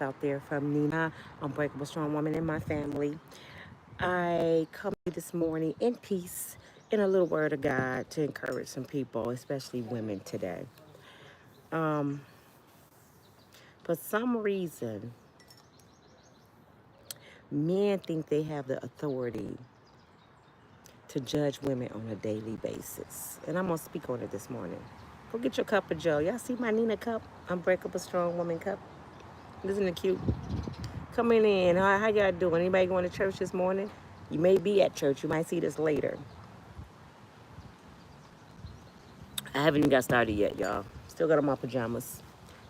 out there from Nina, Unbreakable Strong Woman in my family. I come to you this morning in peace, in a little word of God to encourage some people, especially women today. Um, for some reason, men think they have the authority to judge women on a daily basis. And I'm going to speak on it this morning. Go get your cup of joe. Y'all see my Nina cup? Unbreakable Strong Woman cup? Isn't it cute? Coming in. How y'all doing? Anybody going to church this morning? You may be at church. You might see this later. I haven't even got started yet, y'all. Still got on my pajamas.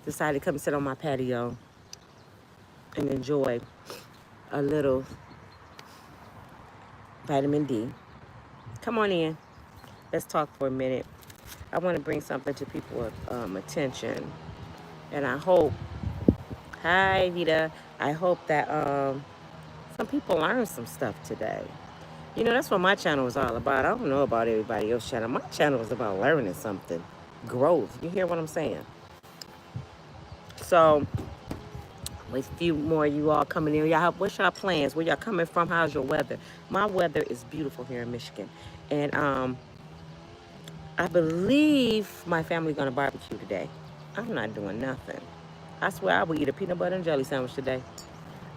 Decided to come sit on my patio and enjoy a little vitamin D. Come on in. Let's talk for a minute. I want to bring something to people's attention. And I hope, hi Vita, I hope that some people learn some stuff today. You know, that's what my channel is all about. I don't know about everybody else's channel. My channel is about learning something, growth. You hear what I'm saying? So, with a few more of you all coming in, y'all, what's y'all plans? Where y'all coming from? How's your weather? My weather is beautiful here in Michigan. And I believe my family's gonna barbecue today. I'm not doing nothing. I swear I would eat a peanut butter and jelly sandwich today.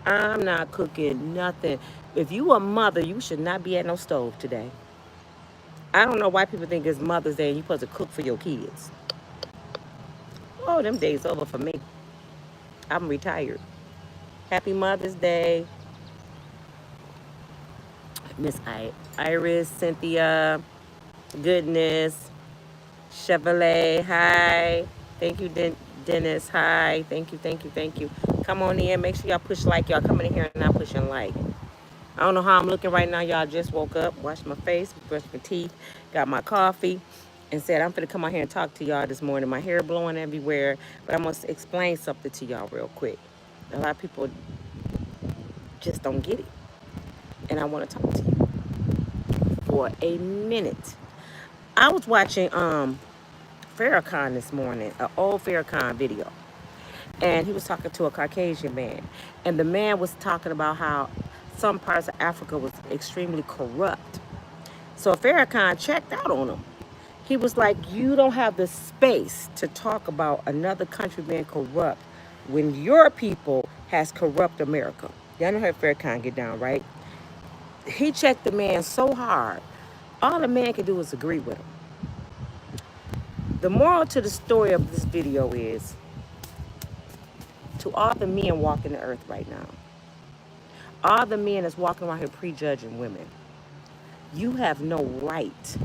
I'm not cooking nothing. If you a mother, you should not be at no stove today. I don't know why people think it's Mother's Day and you're supposed to cook for your kids. Oh, them days over for me. I'm retired. Happy Mother's Day. Miss Iris, Cynthia, Goodness, Chevrolet, hi. Thank you, Dennis, hi. Thank you, thank you, thank you. Come on in. Make sure y'all push like. Y'all coming in here and not pushing like. I don't know how I'm looking right now. Y'all just woke up, washed my face, brushed my teeth, got my coffee, and said, I'm finna come out here and talk to y'all this morning. My hair blowing everywhere, but I'm gonna explain something to y'all real quick. A lot of people just don't get it. And I wanna talk to you for a minute. I was watching Farrakhan this morning, an old Farrakhan video. And he was talking to a Caucasian man. And the man was talking about how some parts of Africa was extremely corrupt. So Farrakhan checked out on him. He was like, you don't have the space to talk about another country being corrupt when your people has corrupt America. Y'all know how Farrakhan get down, right? He checked the man so hard. All the man could do was agree with him. The moral to the story of this video is, to all the men walking the earth right now, all the men that's walking around here prejudging women, you have no right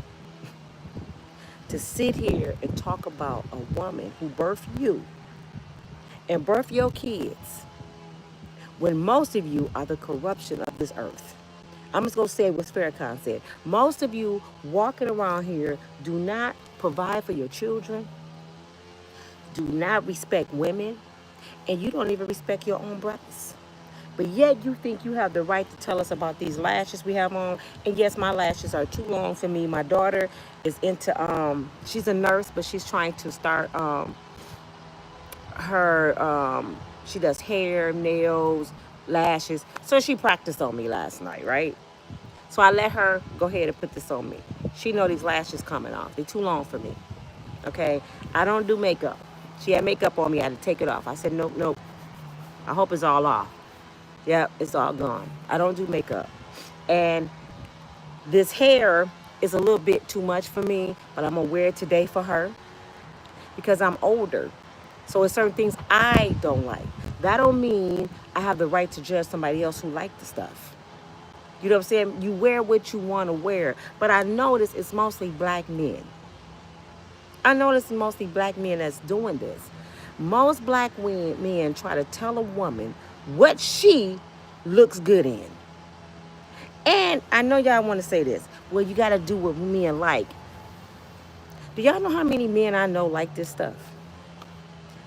to sit here and talk about a woman who birthed you and birthed your kids when most of you are the corruption of this earth. I'm just going to say what Farrakhan said. Most of you walking around here do not provide for your children, do not respect women, and you don't even respect your own brothers. But yet you think you have the right to tell us about these lashes we have on. And yes, my lashes are too long for me. My daughter is into, she's a nurse, but she's trying to start she does hair, nails, lashes. So she practiced on me last night, right? So I let her go ahead and put this on me. She know these lashes coming off. They're too long for me, okay? I don't do makeup. She had makeup on me. I had to take it off. I said, nope, nope. I hope it's all off. Yep, it's all gone. I don't do makeup. And this hair is a little bit too much for me, but I'm gonna wear it today for her because I'm older. So it's certain things I don't like. That don't mean I have the right to judge somebody else who like the stuff. You know what I'm saying? You wear what you want to wear. But I notice it's mostly black men. I notice it's mostly black men that's doing this. Most black men try to tell a woman what she looks good in. And I know y'all want to say this. Well, you got to do what men like. Do y'all know how many men I know like this stuff?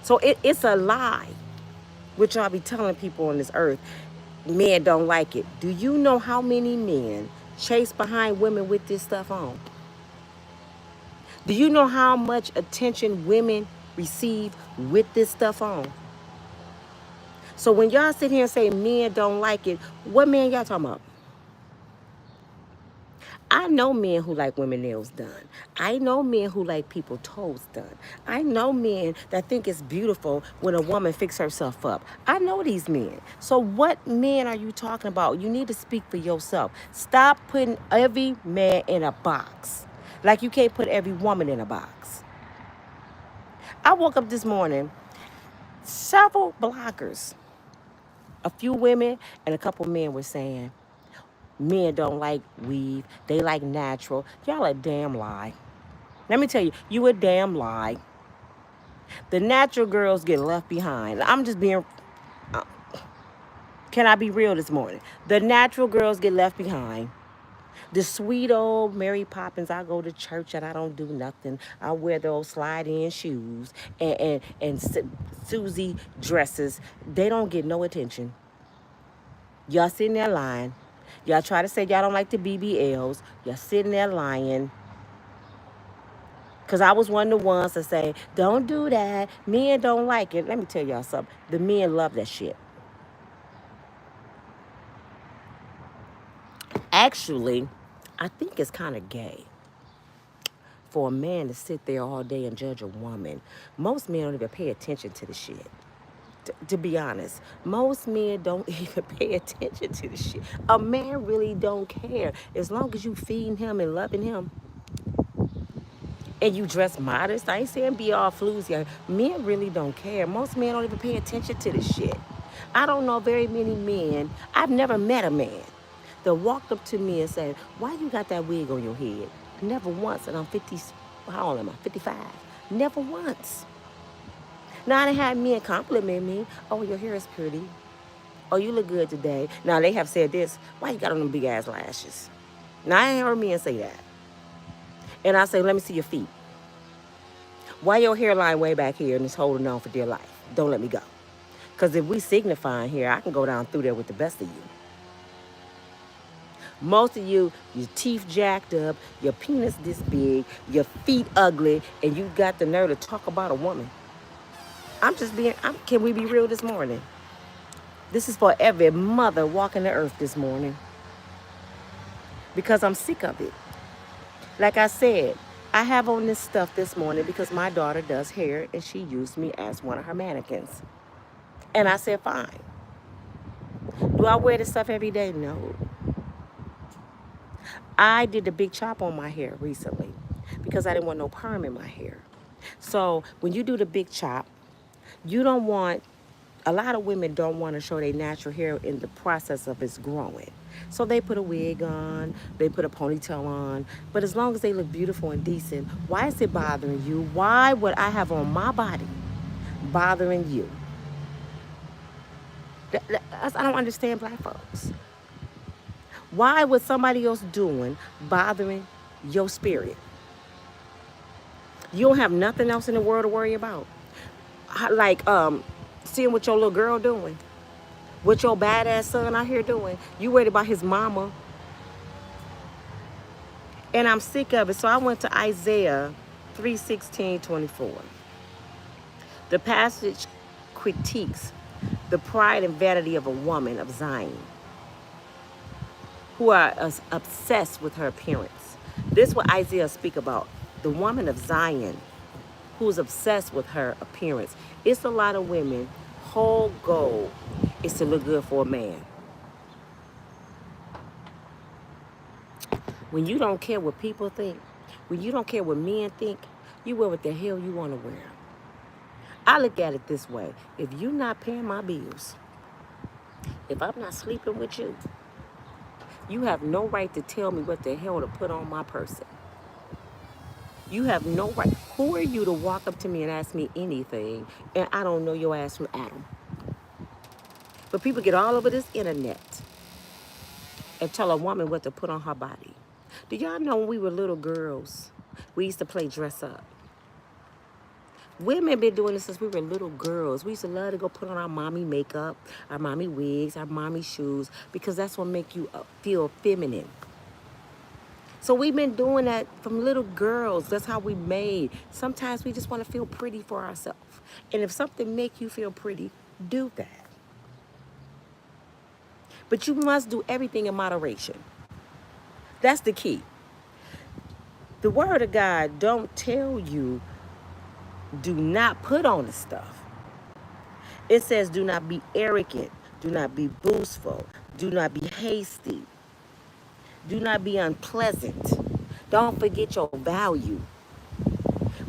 So it's a lie, which y'all be telling people on this earth. Men don't like it. Do you know how many men chase behind women with this stuff on? Do you know how much attention women receive with this stuff on? So when y'all sit here and say men don't like it, what men y'all talking about? I know men who like women nails done. I know men who like people toes done. I know men that think it's beautiful when a woman fix herself up. I know these men. So what men are you talking about? You need to speak for yourself. Stop putting every man in a box. Like you can't put every woman in a box. I woke up this morning, several bloggers, a few women and a couple men were saying, men don't like weave, they like natural. Y'all a damn lie. Let me tell you, you a damn lie. The natural girls get left behind. I'm just being, uh, can I be real this morning? The natural girls get left behind. The sweet old Mary Poppins, I go to church and I don't do nothing. I wear those slide-in shoes and Susie dresses. They don't get no attention. Y'all sitting there lying. Y'all try to say y'all don't like the BBLs. Y'all sitting there lying. Because I was one of the ones to say, don't do that. Men don't like it. Let me tell y'all something. The men love that shit. Actually, I think it's kind of gay for a man to sit there all day and judge a woman. Most men don't even pay attention to the shit. To be honest, most men don't even pay attention to the shit. A man really don't care. As long as you feeding him and loving him, and you dress modest. I ain't saying be all floozy. Men really don't care. Most men don't even pay attention to this shit. I don't know very many men. I've never met a man that walked up to me and said, why you got that wig on your head? Never once. And I'm 50, how old am I? 55. Never once. Now, I done had men compliment me. Oh, your hair is pretty. Oh, you look good today. Now, they have said this. Why you got on them big ass lashes? Now, I ain't heard men say that. And I say, let me see your feet. Why your hairline way back here and it's holding on for dear life? Don't let me go. Because if we signifying here, I can go down through there with the best of you. Most of you, your teeth jacked up, your penis this big, your feet ugly, and you got the nerve to talk about a woman. Can we be real this morning? This is for every mother walking the earth this morning. Because I'm sick of it. Like I said, I have on this stuff this morning because my daughter does hair and she used me as one of her mannequins. And I said, fine. Do I wear this stuff every day? No. I did a big chop on my hair recently because I didn't want no perm in my hair. So when you do the big chop, a lot of women don't want to show their natural hair in the process of its growing. So they put a wig on, they put a ponytail on, but as long as they look beautiful and decent, why is it bothering you? Why would I have on my body bothering you? I don't understand black folks. Why would somebody else doing bothering your spirit? You don't have nothing else in the world to worry about. Like seeing what your little girl doing. What your badass son out here doing. You worried about his mama. And I'm sick of it. So I went to Isaiah 3:16-24. The passage critiques the pride and vanity of a woman of Zion who are obsessed with her appearance. This is what Isaiah speak about. The woman of Zion who's obsessed with her appearance. It's a lot of women, whole goal is to look good for a man. When you don't care what people think, when you don't care what men think, you wear what the hell you want to wear. I look at it this way. If you're not paying my bills, if I'm not sleeping with you, you have no right to tell me what the hell to put on my person. You have no right. Who are you to walk up to me and ask me anything and I don't know your ass from Adam? But people get all over this internet and tell a woman what to put on her body. Do y'all know when we were little girls, we used to play dress up? Women been doing this since we were little girls. We used to love to go put on our mommy makeup, our mommy wigs, our mommy shoes, because that's what make you feel feminine. So we've been doing that from little girls. That's how we made. Sometimes we just want to feel pretty for ourselves. And if something make you feel pretty, do that. But you must do everything in moderation. That's the key. The word of God don't tell you do not put on the stuff. It says do not be arrogant, do not be boastful, do not be hasty, do not be unpleasant. Don't forget your value.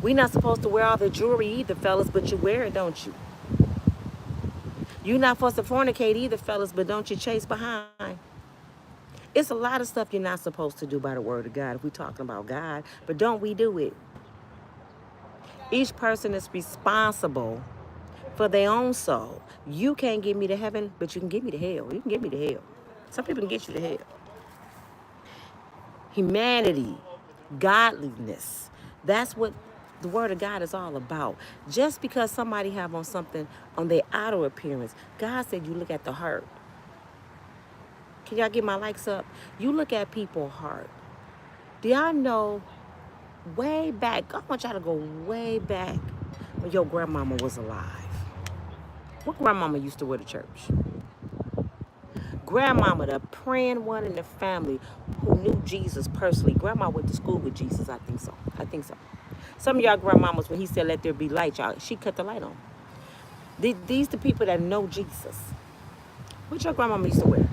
We're not supposed to wear all the jewelry either, fellas, but you wear it, don't you? You're not supposed to fornicate either, fellas, but don't you chase behind? It's a lot of stuff you're not supposed to do by the word of God if we're talking about God, but don't we do it? Each person is responsible for their own soul. You can't get me to heaven, but you can get me to hell. You can get me to hell. Some people can get you to hell. Humanity, godliness. That's what the word of God is all about. Just because somebody have on something on their outer appearance, God said you look at the heart. Can y'all get my likes up? You look at people's heart. Do y'all know way back, I want y'all to go way back when your grandmama was alive. What grandmama used to wear to church? Grandmama, the praying one in the family who knew Jesus personally. Grandma went to school with Jesus, I think so. I think so. Some of y'all grandmamas, when he said, let there be light, y'all, she cut the light on. These the people that know Jesus. What your grandmama used to wear?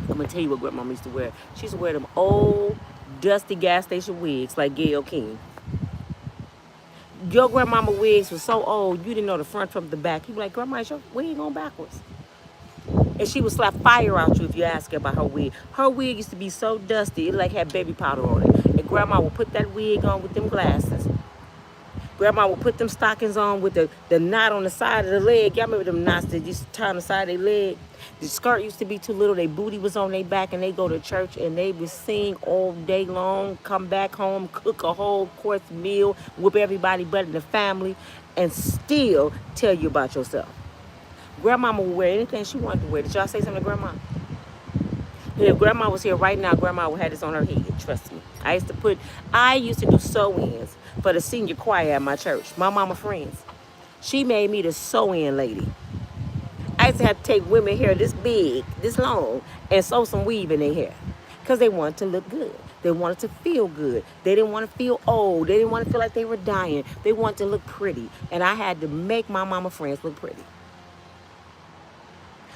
I'm going to tell you what grandmama used to wear. She used to wear them old, dusty gas station wigs like Gayle King. Your grandmama wigs was so old, you didn't know the front from the back. You be like, Grandma, is your wig on backwards? And she would slap fire out you if you ask her about her wig. Her wig used to be so dusty, it like had baby powder on it. And Grandma would put that wig on with them glasses. Grandma would put them stockings on with the knot on the side of the leg. Y'all remember them knots that used to tie on the side of their leg? The skirt used to be too little. Their booty was on their back, and they go to church, and they would sing all day long, come back home, cook a whole course meal, whoop everybody but in the family, and still tell you about yourself. Grandmama would wear anything she wanted to wear. Did y'all say something to Grandma? If Grandma was here right now, Grandma would have this on her head. Trust me. I used to do sew-ins for the senior choir at my church. My mama friends. She made me the sew-in lady. I used to have to take women hair this big, this long, and sew some weave in their hair. Because they wanted to look good. They wanted to feel good. They didn't want to feel old. They didn't want to feel like they were dying. They wanted to look pretty. And I had to make my mama friends look pretty.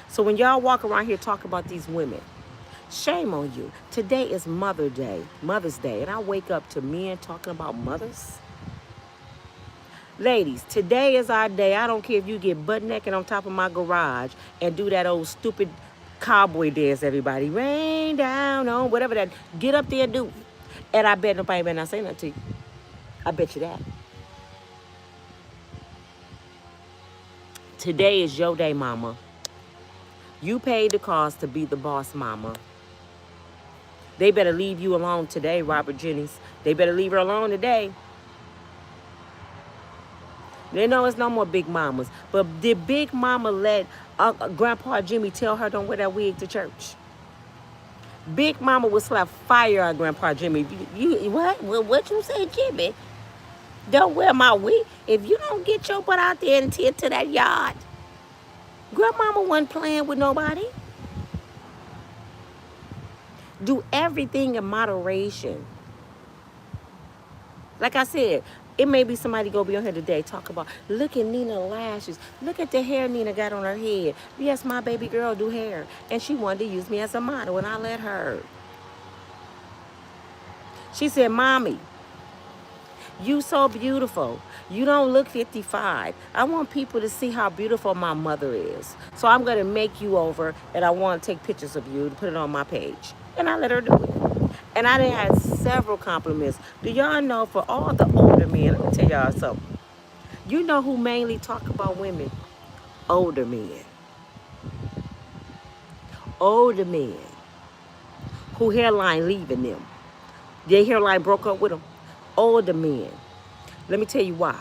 So when y'all walk around here talking about these women, shame on you. Today is Mother's Day, and I wake up to men talking about mothers. Ladies, today is our day. I don't care if you get butt naked on top of my garage and do that old stupid cowboy dance, everybody. Rain down on whatever that. Get up there and do it. And I bet nobody better not say nothing to you. I bet you that. Today is your day, mama. You paid the cost to be the boss, mama. They better leave you alone today, Robert Jennings. They better leave her alone today. They know it's no more big mamas. But did Big Mama let Grandpa Jimmy tell her don't wear that wig to church? Big Mama would slap fire at Grandpa Jimmy. You what? What you say, Jimmy? Don't wear my wig. If you don't get your butt out there and tend to that yard. Grandmama wasn't playing with nobody. Do everything in moderation. Like I said, it may be somebody go be on here today talk about, look at Nina's lashes. Look at the hair Nina got on her head. Yes, my baby girl do hair. And she wanted to use me as a model, and I let her. She said, Mommy, you so beautiful. You don't look 55. I want people to see how beautiful my mother is. So I'm going to make you over, and I want to take pictures of you and put it on my page. And I let her do it. And I done had several compliments. Do y'all know for all the older men, let me tell y'all something. You know who mainly talk about women? Older men. Older men. Who hairline leaving them. Their hairline broke up with them. Older men. Let me tell you why.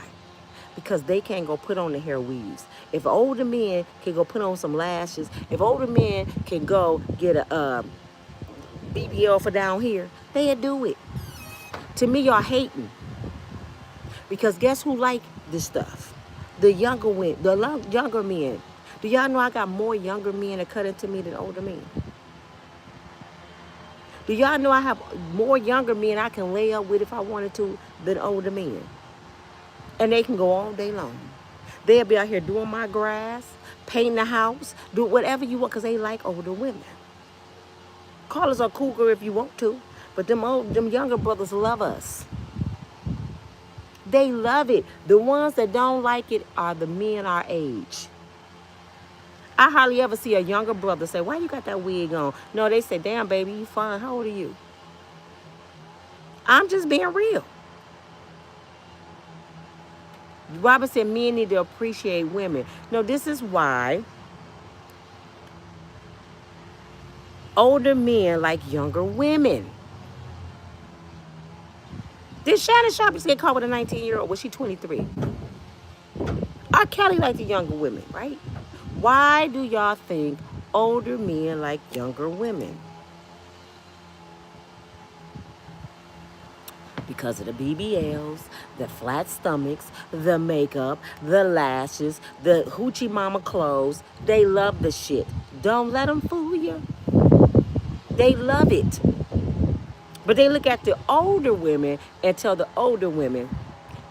Because they can't go put on the hair weaves. If older men can go put on some lashes, if older men can go get a BBL for down here, they'll do it. To me, y'all hating. Because guess who like this stuff? The younger men. Do y'all know I got more younger men that cut into me than older men? Do y'all know I have more younger men I can lay up with if I wanted to than older men? And they can go all day long. They'll be out here doing my grass, painting the house, do whatever you want because they like older women. Call us a cougar if you want to, but them younger brothers love us. They love it. The ones that don't like it are the men our age. I hardly ever see a younger brother say, why you got that wig on? No, they say, damn, baby, you fine. How old are you? I'm just being real. Robert said men need to appreciate women. No, this is why older men like younger women. Did Shannon Sharp get caught with a 19-year-old? Was she 23? R. Kelly liked the younger women, right? Why do y'all think older men like younger women? Because of the BBLs, the flat stomachs, the makeup, the lashes, the hoochie mama clothes. They love the shit. Don't let them fool you. They love it. But they look at the older women and tell the older women,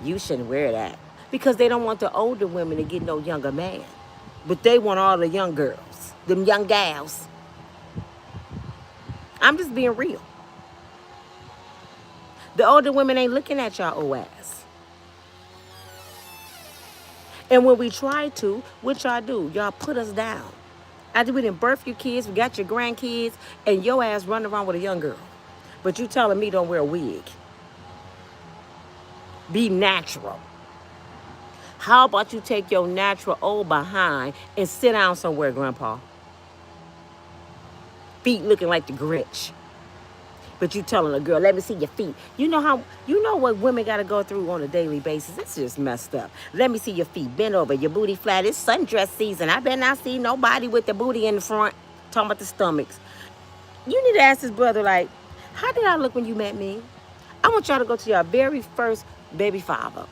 you shouldn't wear that. Because they don't want the older women to get no younger man. But they want all the young girls, them young gals. I'm just being real. The older women ain't looking at y'all old ass. And when we try to, what y'all do? Y'all put us down. After we didn't birth your kids, we got your grandkids, and your ass running around with a young girl. But you telling me don't wear a wig. Be natural. How about you take your natural old behind and sit down somewhere, Grandpa? Feet looking like the Grinch. But you telling a girl, let me see your feet. You know what women got to go through on a daily basis? It's just messed up. Let me see your feet. Bend over, your booty flat. It's sundress season. I better not see nobody with the booty in the front. Talking about the stomachs. You need to ask this brother, like, how did I look when you met me? I want y'all to go to your very first baby father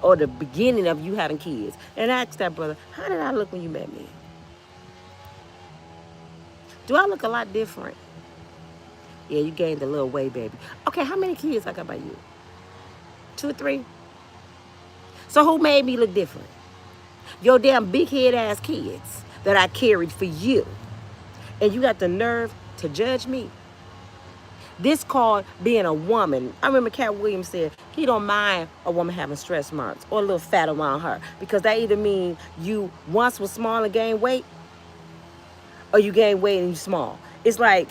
or the beginning of you having kids and ask that brother, how did I look when you met me? Do I look a lot different? Yeah, you gained a little weight, baby. Okay, how many kids I got by you? 2 or 3? So who made me look different? Your damn big head ass kids that I carried for you. And you got the nerve to judge me? This called being a woman. I remember Cat Williams said he don't mind a woman having stretch marks or a little fat around her because that either mean you once was small and gained weight or you gained weight and you small. It's like,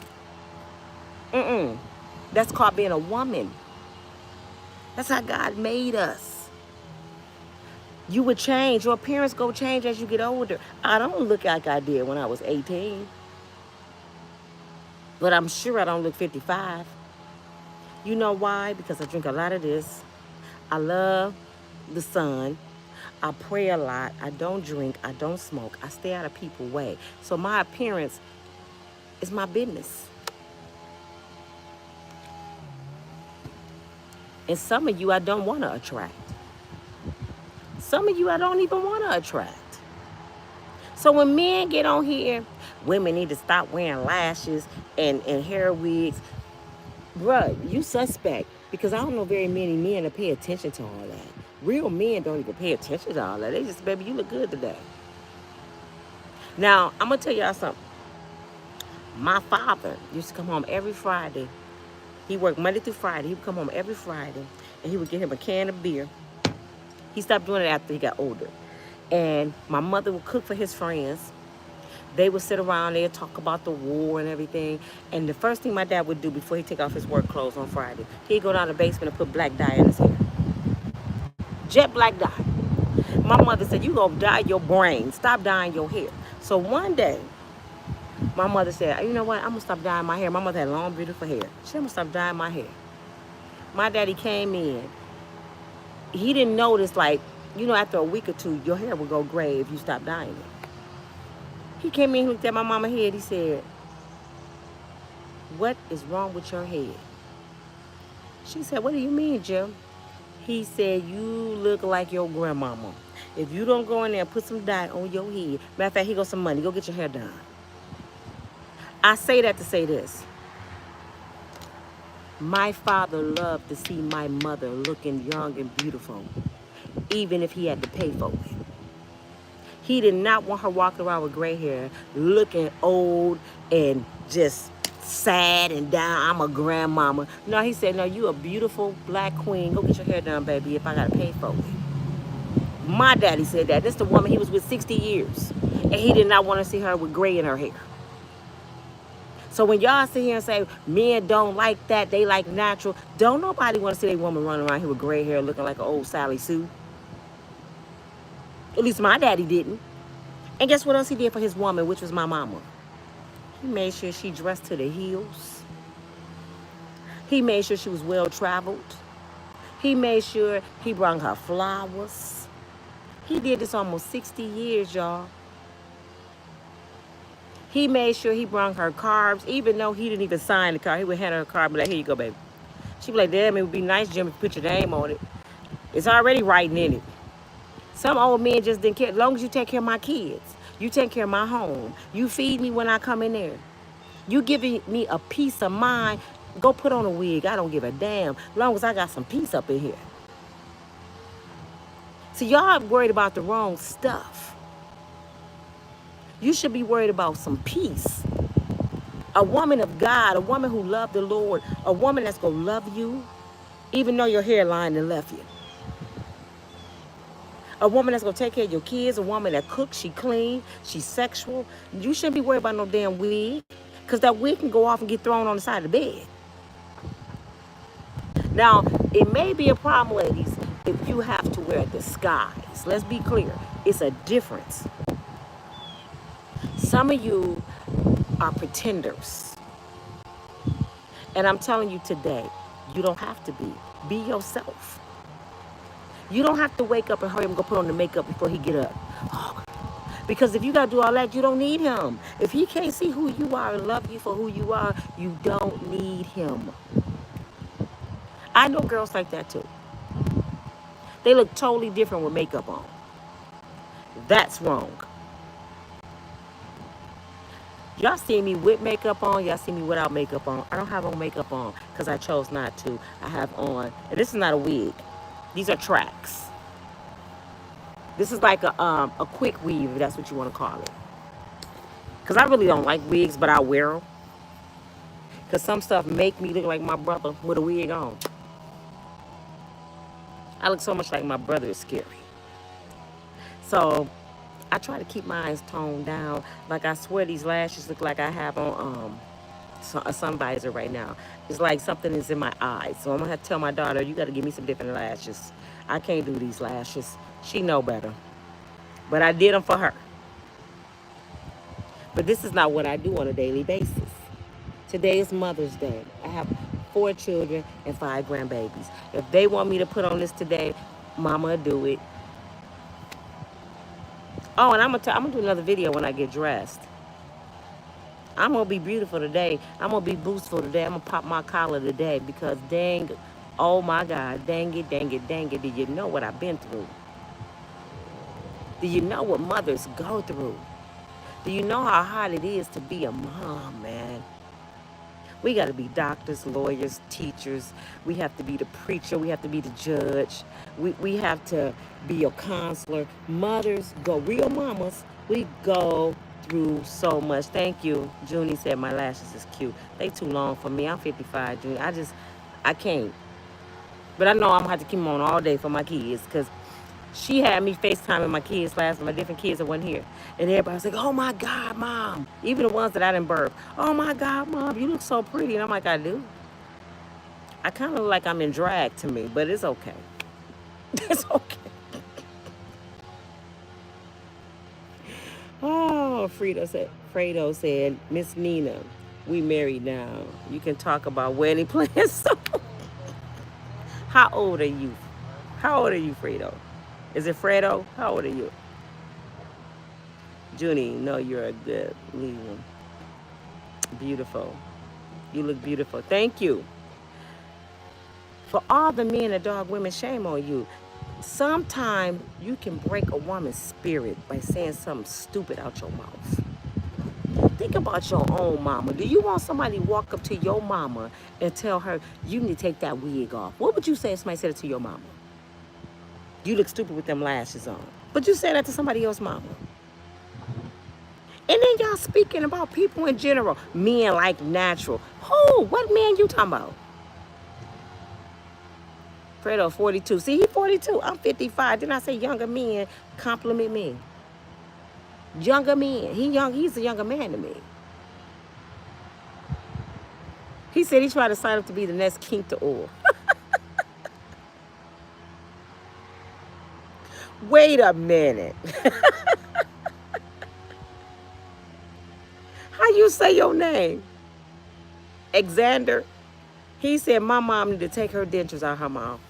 that's called being a woman. That's how God made us. You would change. Your appearance go change as you get older. I don't look like I did when I was 18. But I'm sure I don't look 55. You know why? Because I drink a lot of this. I love the sun. I pray a lot. I don't drink. I don't smoke. I stay out of people's way. So my appearance is my business. And some of you I don't want to attract. Some of you I don't even want to attract. So when men get on here, women need to stop wearing lashes and hair wigs. Bruh, you suspect. Because I don't know very many men that pay attention to all that. Real men don't even pay attention to all that. They just, baby, you look good today. Now, I'm going to tell y'all something. My father used to come home every Friday. He worked Monday through Friday. He would come home every Friday, and he would get him a can of beer. He stopped doing it after he got older. And my mother would cook for his friends. They would sit around there, talk about the war and everything. And the first thing my dad would do before he take off his work clothes on Friday, he'd go down the basement and put black dye in his hair. Jet black dye. My mother said, you gonna dye your brain. Stop dyeing your hair. So one day, my mother said, you know what? I'm gonna stop dyeing my hair. My mother had long, beautiful hair. She said, I'm gonna stop dyeing my hair. My daddy came in. He didn't notice, like, you know, after a week or two, your hair would go gray if you stop dyeing it. He came in, he looked at my mama's head. He said, what is wrong with your head? She said, what do you mean, Jim? He said, you look like your grandmama. If you don't go in there and put some dye on your head, matter of fact, here goes some money. Go get your hair done. I say that to say this. My father loved to see my mother looking young and beautiful, even if he had to pay for it. He did not want her walking around with gray hair, looking old and just sad and down. I'm a grandmama. No, he said, no, you a beautiful black queen. Go get your hair done, baby, if I got to pay for it. My daddy said that. This is the woman he was with 60 years. And he did not want to see her with gray in her hair. So when y'all sit here and say, men don't like that, they like natural, don't nobody want to see their woman running around here with gray hair looking like an old Sally Sue. At least my daddy didn't. And guess what else he did for his woman, which was my mama? He made sure she dressed to the heels. He made sure she was well-traveled. He made sure he brought her flowers. He did this almost 60 years, y'all. He made sure he brought her carbs, even though he didn't even sign the card. He would hand her a card and be like, here you go, baby. She'd be like, damn, it would be nice, Jim, if you put your name on it. It's already writing in it. Some old men just didn't care. As long as you take care of my kids, you take care of my home, you feed me when I come in there, you giving me a peace of mind, go put on a wig. I don't give a damn. As long as I got some peace up in here. See, y'all worried about the wrong stuff. You should be worried about some peace. A woman of God, a woman who loved the Lord, a woman that's going to love you, even though your hairline done left you. A woman that's going to take care of your kids, a woman that cooks, she clean, she's sexual. You shouldn't be worried about no damn wig, because that wig can go off and get thrown on the side of the bed. Now, it may be a problem, ladies, if you have to wear a disguise. Let's be clear. It's a difference. Some of you are pretenders. And I'm telling you today, you don't have to be. Be yourself. You don't have to wake up and hurry and go put on the makeup before he get up. Oh, because if you got to do all that, you don't need him. If he can't see who you are and love you for who you are, you don't need him. I know girls like that too. They look totally different with makeup on. That's wrong. Y'all see me with makeup on, y'all see me without makeup on. I don't have on makeup on because I chose not to. I have on, and this is not a wig. These are tracks. This is like a quick weave, if that's what you want to call it. Because I really don't like wigs, but I wear them. Because some stuff make me look like my brother with a wig on. I look so much like my brother, it's scary. So I try to keep my eyes toned down. Like I swear these lashes look like I have on a sun visor right now. It's like something is in my eyes. So I'm gonna have to tell my daughter, you gotta give me some different lashes. I can't do these lashes. She know better. But I did them for her. But this is not what I do on a daily basis. Today is Mother's Day. I have 4 children and 5 grandbabies. If they want me to put on this today, mama will do it. Oh, and I'm gonna do another video when I get dressed. I'm gonna be beautiful today. I'm gonna be boostful today. I'm gonna pop my collar today because dang, oh my God, dang it, dang it, dang it. Do you know what I've been through? Do you know what mothers go through? Do you know how hard it is to be a mom, man? We got to be doctors, lawyers, teachers. We have to be the preacher. We have to be the judge. We have to be a counselor. Mothers go, real mamas, we go through so much. Thank you. Junie said my lashes is cute. They too long for me. I'm 55, Junie. I can't. But I know I'm going to have to keep them on all day for my kids because she had me FaceTiming my kids last night, my different kids that weren't here. And everybody was like, oh my God, Mom. Even the ones that I didn't birth. Oh my God, Mom, you look so pretty. And I'm like, I do. I kind of look like I'm in drag to me, but it's okay. It's okay. Oh, Fredo said, Miss Nina, we married now. You can talk about wedding plans. How old are you? How old are you, Fredo? Is it Fredo? How old are you? Junie, no, you're a good leader. Beautiful. You look beautiful. Thank you. For all the men that dog women, shame on you. Sometimes you can break a woman's spirit by saying something stupid out your mouth. Think about your own mama. Do you want somebody to walk up to your mama and tell her, you need to take that wig off? What would you say if somebody said it to your mama? You look stupid with them lashes on. But you say that to somebody else's mama. And then y'all speaking about people in general. Men like natural. Who? What man you talking about? Fredo 42. See, he 42. I'm 55. Didn't I say younger men compliment me? Younger men. He's a younger man to me. He said he tried to sign up to be the next king to oil. Wait a minute. How you say your name? Alexander. He said my mom need to take her dentures out her mouth.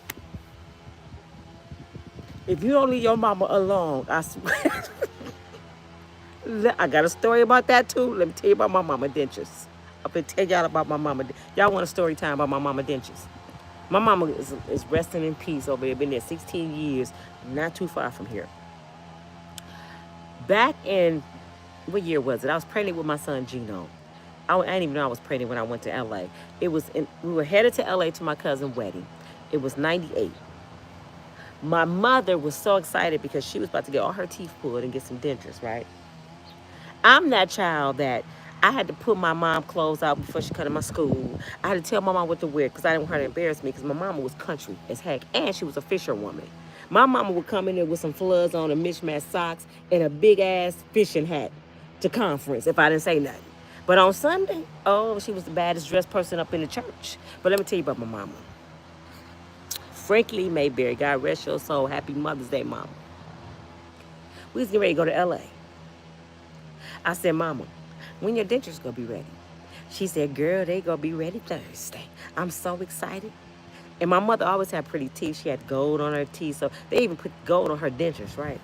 If you don't leave your mama alone, I swear. I got a story about that too. Let me tell you about my mama dentures. I'm gonna tell y'all about my mama. Y'all want a story time about my mama dentures? My mama is resting in peace over there. Been there 16 years, not too far from here. Back in, what year was it? I was pregnant with my son Gino. I didn't even know I was pregnant when I went to LA. We were headed to LA to my cousin's wedding. It was 98. My mother was so excited because she was about to get all her teeth pulled and get some dentures, right? I'm that child that I had to put my mom clothes out before she come to my school. I had to tell my mom what to wear because I didn't want her to embarrass me because my mama was country as heck and she was a fisherwoman. My mama would come in there with some floods on and mismatched socks and a big ass fishing hat to conference if I didn't say nothing. But on Sunday, oh, she was the baddest dressed person up in the church. But let me tell you about my mama. Frankly, Mayberry, God rest your soul. Happy Mother's Day, Mama. We was getting ready to go to LA. I said, Mama, when your dentures gonna be ready? She said, girl, they gonna be ready Thursday. I'm so excited. And my mother always had pretty teeth. She had gold on her teeth, so they even put gold on her dentures, right?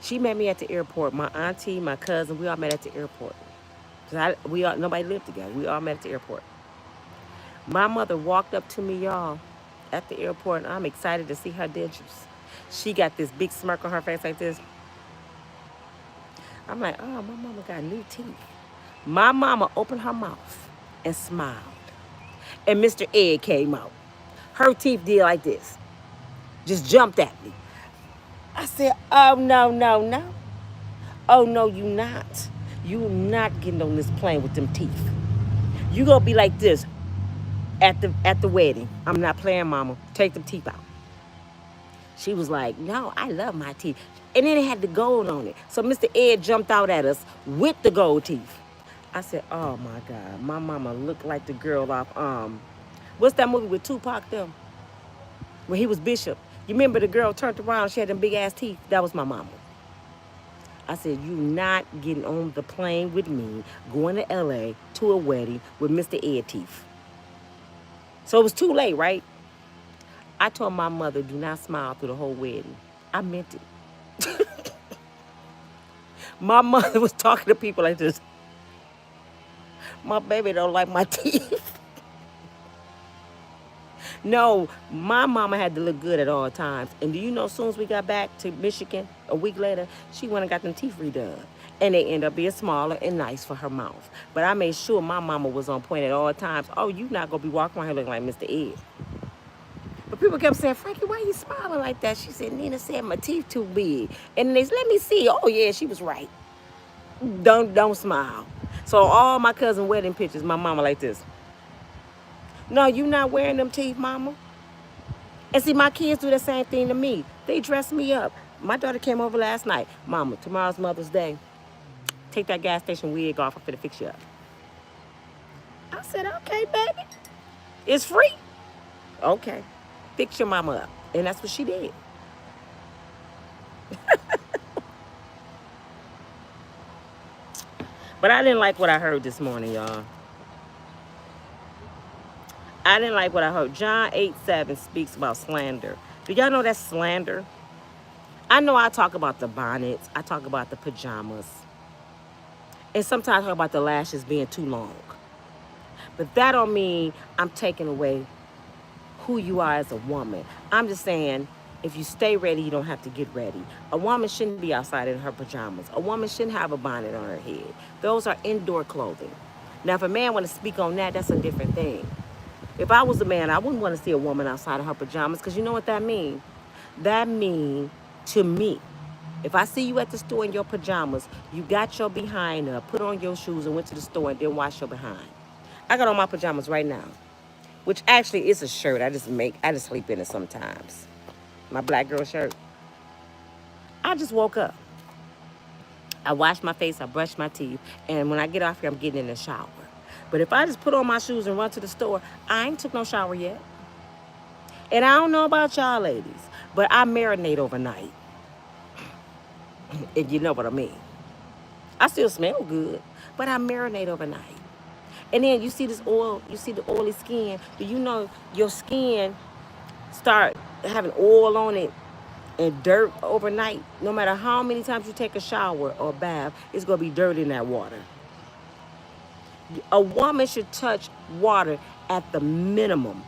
She met me at the airport. My auntie, my cousin, we all met at the airport. Nobody lived together. We all met at the airport. My mother walked up to me, y'all, at the airport, and I'm excited to see her dentures. She got this big smirk on her face like this. I'm like, oh, my mama got new teeth. My mama opened her mouth and smiled. And Mr. Ed came out. Her teeth did like this. Just jumped at me. I said, oh, no, no, no. Oh, no, you not. You not getting on this plane with them teeth. You gonna be like this at the wedding. I'm not playing, Mama. Take them teeth out. She was like, no, I love my teeth. And then it had the gold on it. So Mr. Ed jumped out at us with the gold teeth. I said, oh my God, my mama looked like the girl off, what's that movie with Tupac them? When he was Bishop. You remember the girl turned around, she had them big ass teeth? That was my mama. I said, you not getting on the plane with me, going to LA to a wedding with Mr. Ed teeth. So it was too late, right? I told my mother, do not smile through the whole wedding. I meant it. My mother was talking to people like this. My baby don't like my teeth. No, my mama had to look good at all times. And do you know, as soon as we got back to Michigan, a week later, she went and got them teeth redone. And they end up being smaller and nice for her mouth. But I made sure my mama was on point at all times. Oh, you not going to be walking around here looking like Mr. Ed. But people kept saying, Frankie, why you smiling like that? She said, Nina said my teeth too big. And they said, let me see. Oh, yeah, she was right. Don't smile. So all my cousin wedding pictures, my mama like this. No, you not wearing them teeth, Mama. And see, my kids do the same thing to me. They dress me up. My daughter came over last night. Mama, tomorrow's Mother's Day. Take that gas station wig off. I'm finna fix you up. I said, okay, baby. It's free. Okay. Fix your mama up. And that's what she did. But I didn't like what I heard this morning, y'all. I didn't like what I heard. John 8:7 speaks about slander. Do y'all know that's slander? I know I talk about the bonnets. I talk about the pajamas. And sometimes I talk about the lashes being too long. But that don't mean I'm taking away who you are as a woman. I'm just saying, if you stay ready, you don't have to get ready. A woman shouldn't be outside in her pajamas. A woman shouldn't have a bonnet on her head. Those are indoor clothing. Now, if a man want to speak on that, that's a different thing. If I was a man, I wouldn't want to see a woman outside of her pajamas, because you know what that means? That means, to me, if I see you at the store in your pajamas, you got your behind up, put on your shoes and went to the store and then wash your behind. I got on my pajamas right now, which actually is a shirt. I just sleep in it sometimes. My black girl shirt. I just woke up. I washed my face, I brushed my teeth, and when I get off here, I'm getting in the shower. But if I just put on my shoes and run to the store, I ain't took no shower yet. And I don't know about y'all ladies, but I marinate overnight. If you know what I mean. I still smell good, but I marinate overnight. And then you see this oil, you see the oily skin. Do you know your skin start having oil on it and dirt overnight? No matter how many times you take a shower or a bath, it's going to be dirt in that water. A woman should touch water at the minimum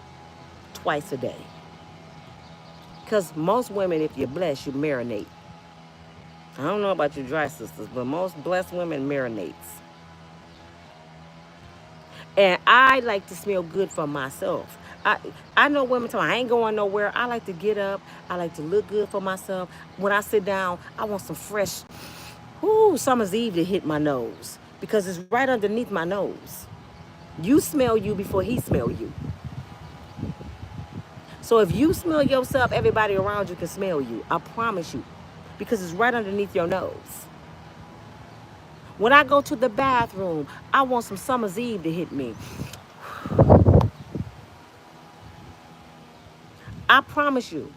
twice a day. Because most women, if you're blessed, you marinate. I don't know about you dry sisters, but most blessed women marinates. And I like to smell good for myself. I know women tell me, I ain't going nowhere. I like to get up. I like to look good for myself. When I sit down, I want some fresh, summer's eve to hit my nose. Because it's right underneath my nose. You smell you before he smell you. So if you smell yourself, everybody around you can smell you. I promise you. Because it's right underneath your nose. When I go to the bathroom, I want some summer's eve to hit me. I promise you,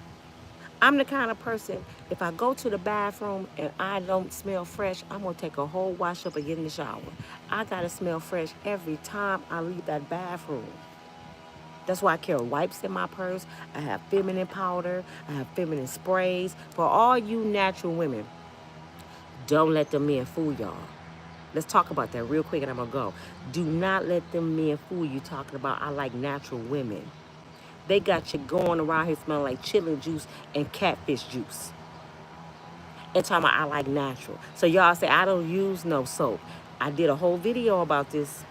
I'm the kind of person, if I go to the bathroom and I don't smell fresh, I'm going to take a whole wash up and get in the shower. I got to smell fresh every time I leave that bathroom. That's why I carry wipes in my purse. I have feminine powder. I have feminine sprays. For all you natural women, don't let them men fool y'all. Let's talk about that real quick and I'm going to go. Do not let them men fool you talking about I like natural women. They got you going around here smelling like chili juice and catfish juice. And talking about I like natural. So y'all say I don't use no soap. I did a whole video about this.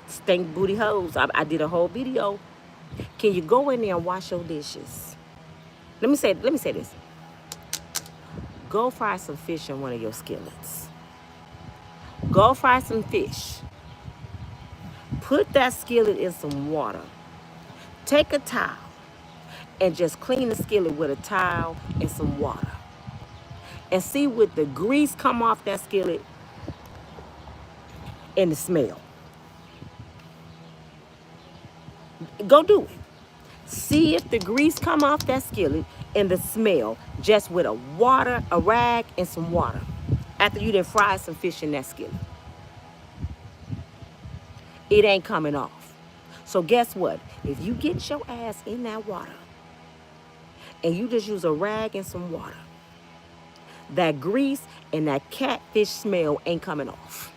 Stink booty hoes. I did a whole video. Can you go in there and wash your dishes? Let me say this. Go fry some fish in one of your skillets. Go fry some fish. Put that skillet in some water. Take a towel and just clean the skillet with a towel and some water. And see what the grease come off that skillet and the smell. Go do it. See if the grease come off that skillet and the smell just with a rag and some water. After you done fried some fish in that skillet. It ain't coming off. So guess what? If you get your ass in that water and you just use a rag and some water, that grease and that catfish smell ain't coming off.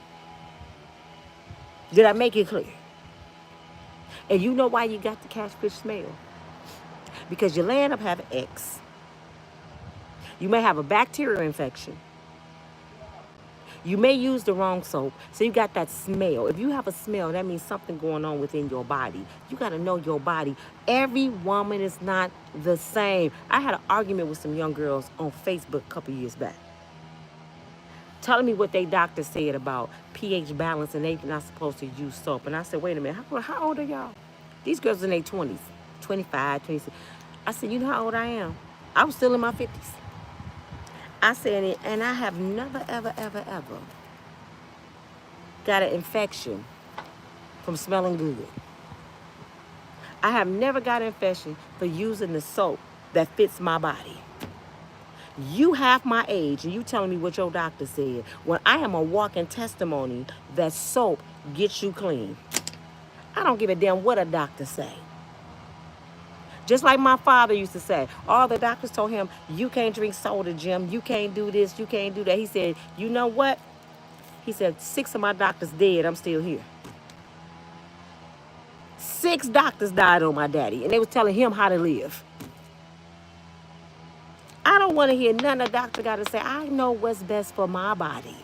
Did I make it clear? And you know why you got the catfish smell? Because you're laying up having X. You may have a bacterial infection. You may use the wrong soap, so you got that smell. If you have a smell, that means something going on within your body. You got to know your body. Every woman is not the same. I had an argument with some young girls on Facebook a couple years back, telling me what their doctor said about pH balance and they not supposed to use soap. And I said, wait a minute, how old are y'all? These girls in their 20s, 25, 26. I said, you know how old I am? I was still in my 50s. I said, and I have never, ever, ever, ever got an infection from smelling good. I have never got an infection for using the soap that fits my body. You half my age and you telling me what your doctor said when I am a walking testimony that soap gets you clean. I don't give a damn what a doctor say. Just like my father used to say, all the doctors told him, you can't drink soda, Jim. You can't do this. You can't do that. He said, you know what? He said, 6 of my doctors dead. I'm still here. 6 doctors died on my daddy, and they was telling him how to live. I don't want to hear none of the doctor got to say, I know what's best for my body.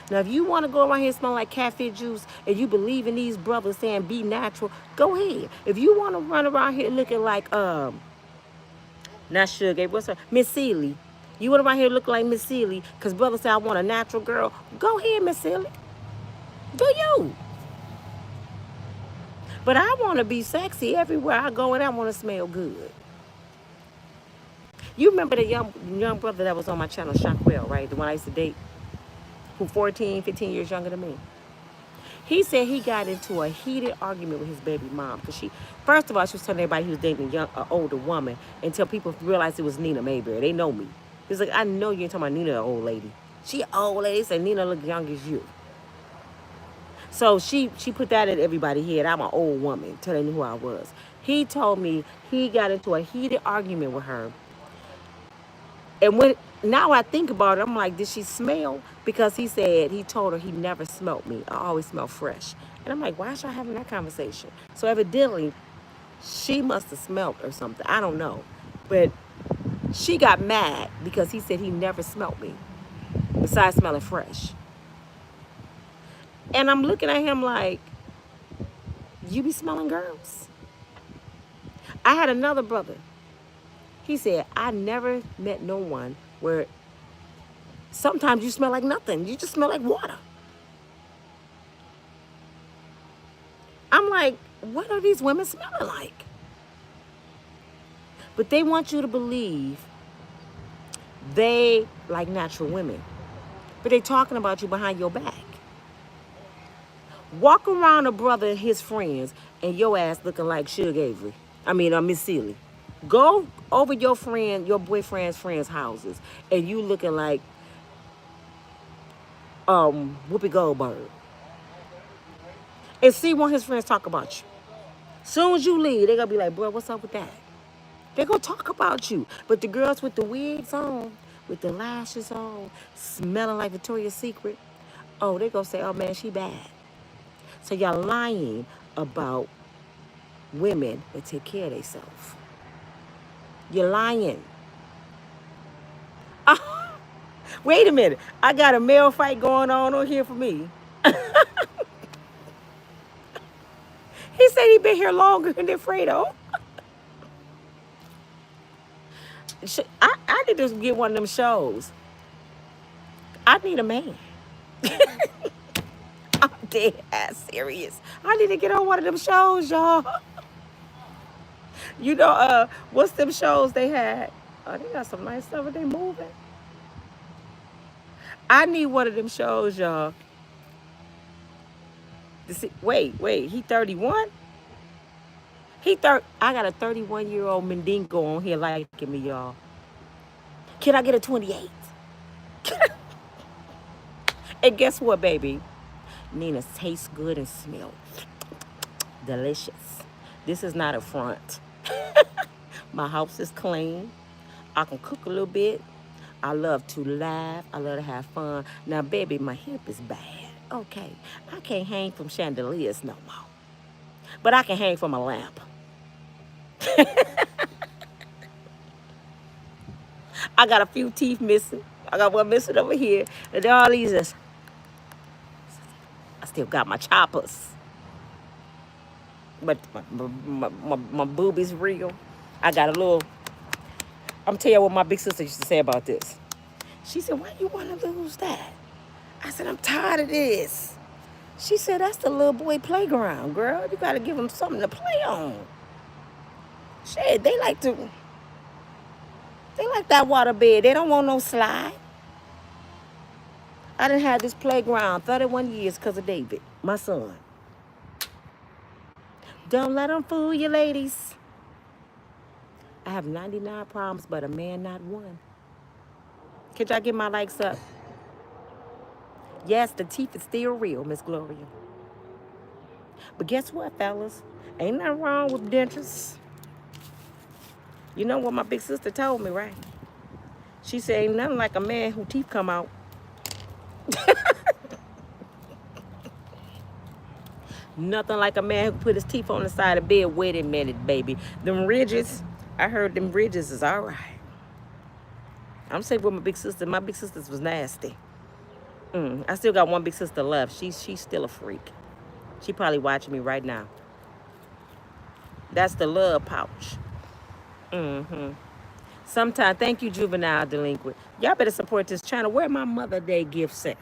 Now, if you want to go around here smelling like catfish juice and you believe in these brothers saying be natural, go ahead. If you want to run around here looking like, not Sugar, what's her, Miss Seeley. You want to run here looking like Miss Seeley because brothers say I want a natural girl. Go ahead, Miss Seeley. Do you? But I want to be sexy everywhere I go, and I want to smell good. You remember the young brother that was on my channel, Shockwell, right? The one I used to date, who 14, 15 years younger than me. He said he got into a heated argument with his baby mom because first of all, she was telling everybody he was dating an older woman until people realized it was Nina Mayberry. They know me. He's like, I know you ain't talking about Nina, the old lady. She an old lady. He said, Nina look young as you. So she put that in everybody's head. I'm an old woman until they knew who I was. He told me he got into a heated argument with her. And now I think about it, I'm like, did she smell? Because he said he told her he never smelled me. I always smell fresh. And I'm like, why is y'all having that conversation? So evidently, she must have smelled or something. I don't know. But she got mad because he said he never smelled me, besides smelling fresh. And I'm looking at him like, you be smelling girls? I had another brother. He said, I never met no one where sometimes you smell like nothing. You just smell like water. I'm like, what are these women smelling like? But they want you to believe they like natural women. But they talking about you behind your back. Walk around a brother and his friends and your ass looking like Suge Avery. Miss Seeley. Go over your boyfriend's friends' houses and you looking like Whoopi Goldberg. And see one of his friends talk about you. Soon as you leave, they gonna be like, bro, what's up with that? They gonna talk about you. But the girls with the wigs on, with the lashes on, smelling like Victoria's Secret, oh, they gonna say, oh man, she bad. So y'all lying about women that take care of themselves. You're lying. Wait a minute. I got a male fight going on here for me. He said he been here longer than Fredo. I need to get one of them shows. I need a man. I'm dead ass serious. I need to get on one of them shows, y'all. You know, what's them shows they had? Oh, they got some nice stuff, but they moving. I need one of them shows, y'all. Wait, he 31? I got a 31-year-old Mendingo on here liking me, y'all. Can I get a 28? And guess what, baby? Nina tastes good and smells delicious. This is not a front. My house is clean. I can cook a little bit. I love to laugh. I love to have fun. Now, baby, my hip is bad. Okay. I can't hang from chandeliers no more. But I can hang from a lamp. I got a few teeth missing. I got one missing over here. And all these is... I still got my choppers. But my boobies real. I got a little... I'm telling you what my big sister used to say about this. She said, why you want to lose that? I said, I'm tired of this. She said, that's the little boy playground, girl. You got to give them something to play on. Shit, they like that water bed. They don't want no slide. I done had this playground 31 years because of David, my son. Don't let them fool you, ladies. I have 99 problems, but a man, not one. Could y'all get my likes up? Yes, the teeth is still real, Miss Gloria. But guess what, fellas? Ain't nothing wrong with dentures. You know what my big sister told me, right? She said, ain't nothing like a man whose teeth come out. Nothing like a man who put his teeth on the side of the bed. Wait a minute, baby. Them ridges, I heard them ridges is all right. I'm saying with my big sister. My big sisters was nasty. I still got one big sister left. She's still a freak. She probably watching me right now. That's the love pouch. Sometimes, thank you, juvenile delinquent. Y'all better support this channel. Where my Mother Day gifts at?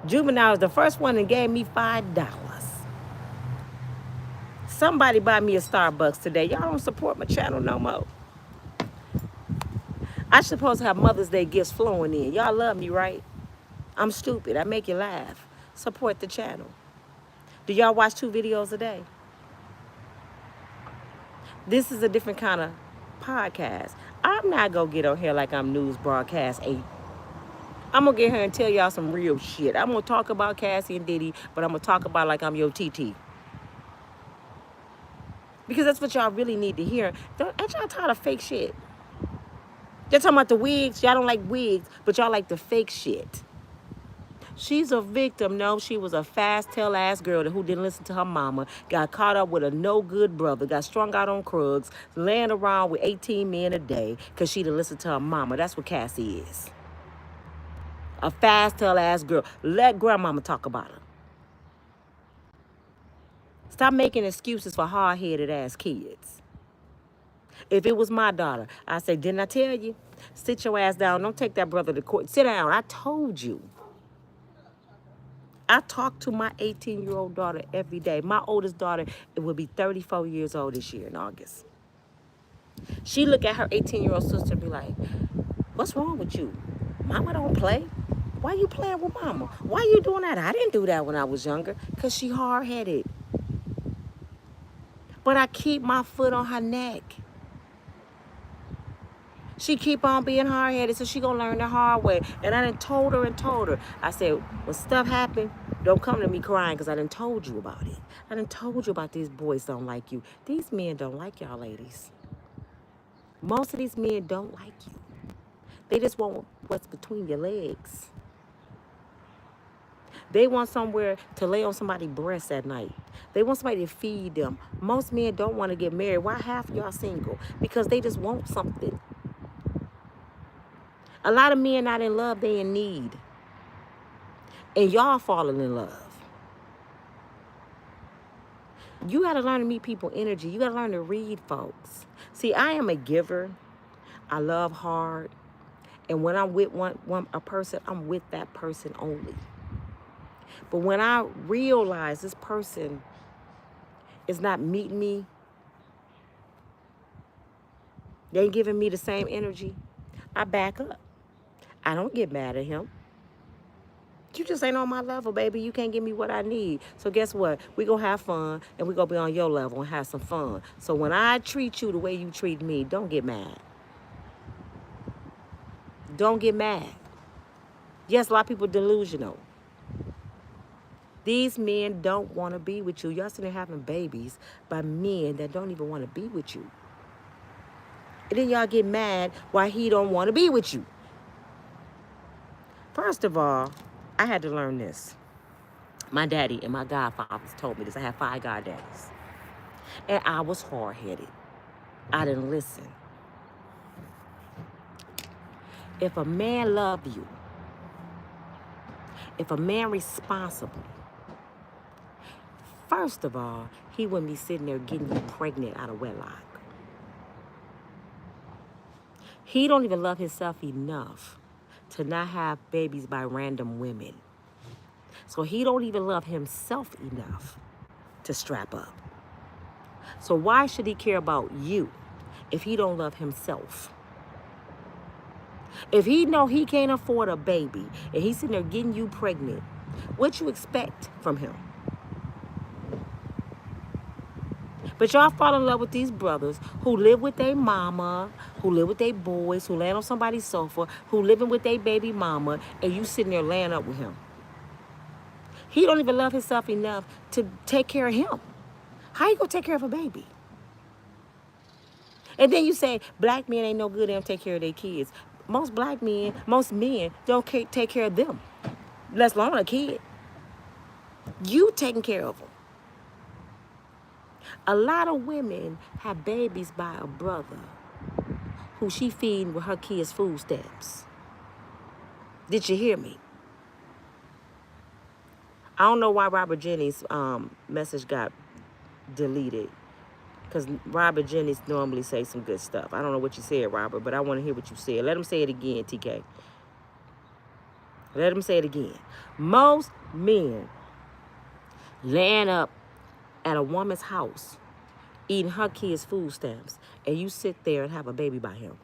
Juvenile is the first one that gave me $5. Somebody buy me a Starbucks today. Y'all don't support my channel no more. I supposed to have Mother's Day gifts flowing in. Y'all love me, right? I'm stupid. I make you laugh. Support the channel. Do y'all watch 2 videos a day? This is a different kind of podcast. I'm not going to get on here like I'm News Broadcast 8. I'm going to get here and tell y'all some real shit. I'm going to talk about Cassie and Diddy, but I'm going to talk about like I'm your TT. Because that's what y'all really need to hear. Ain't y'all tired of fake shit? They're talking about the wigs. Y'all don't like wigs, but y'all like the fake shit. She's a victim. No, she was a fast-tail ass girl who didn't listen to her mama, got caught up with a no-good brother, got strung out on drugs, laying around with 18 men a day because she didn't listen to her mama. That's what Cassie is. A fast-tail ass girl. Let grandmama talk about her. Stop making excuses for hard-headed ass kids. If it was my daughter, I say, didn't I tell you? Sit your ass down. Don't take that brother to court. Sit down. I told you. I talk to my 18-year-old daughter every day. My oldest daughter, it will be 34 years old this year in August. She look at her 18-year-old sister and be like, what's wrong with you? Mama don't play. Why you playing with mama? Why you doing that? I didn't do that when I was younger. Because she hard-headed. But I keep my foot on her neck. She keep on being hard-headed, so she gonna learn the hard way. And I done told her. I said, when stuff happen, don't come to me crying, because I done told you about it. I done told you about these boys don't like you. These men don't like y'all ladies. Most of these men don't like you. They just want what's between your legs. They want somewhere to lay on somebody's breast at night. They want somebody to feed them. Most men don't want to get married. Why half of y'all single? Because they just want something. A lot of men not in love, they in need. And y'all falling in love. You got to learn to meet people energy. You got to learn to read folks. See, I am a giver. I love hard. And when I'm with a person, I'm with that person only. But when I realize this person is not meeting me, they ain't giving me the same energy, I back up. I don't get mad at him. You just ain't on my level, baby. You can't give me what I need. So guess what? We gonna have fun, and we gonna be on your level and have some fun. So when I treat you the way you treat me, don't get mad. Don't get mad. Yes, a lot of people delusional. These men don't want to be with you. Y'all sitting there having babies by men that don't even want to be with you. And then y'all get mad why he don't want to be with you. First of all, I had to learn this. My daddy and my godfathers told me this. I had 5 goddaddies. And I was hard-headed. I didn't listen. If a man love you, if a man responsible, first of all, he wouldn't be sitting there getting you pregnant out of wedlock. He don't even love himself enough to not have babies by random women. So he don't even love himself enough to strap up. So why should he care about you if he don't love himself? If he know he can't afford a baby and he's sitting there getting you pregnant, what you expect from him? But y'all fall in love with these brothers who live with their mama, who live with their boys, who land on somebody's sofa, who living with their baby mama, and you sitting there laying up with him. He don't even love himself enough to take care of him. How you gonna take care of a baby? And then you say, black men ain't no good, they don't take care of their kids. Most men don't take care of them, let alone a kid. You taking care of them. A lot of women have babies by a brother who she feeding with her kids' food stamps. Did you hear me? I don't know why Robert Jennings' message got deleted. Because Robert Jennings normally say some good stuff. I don't know what you said, Robert, but I want to hear what you said. Let him say it again, TK. Let him say it again. Most men laying up at a woman's house, eating her kids' food stamps, and you sit there and have a baby by him.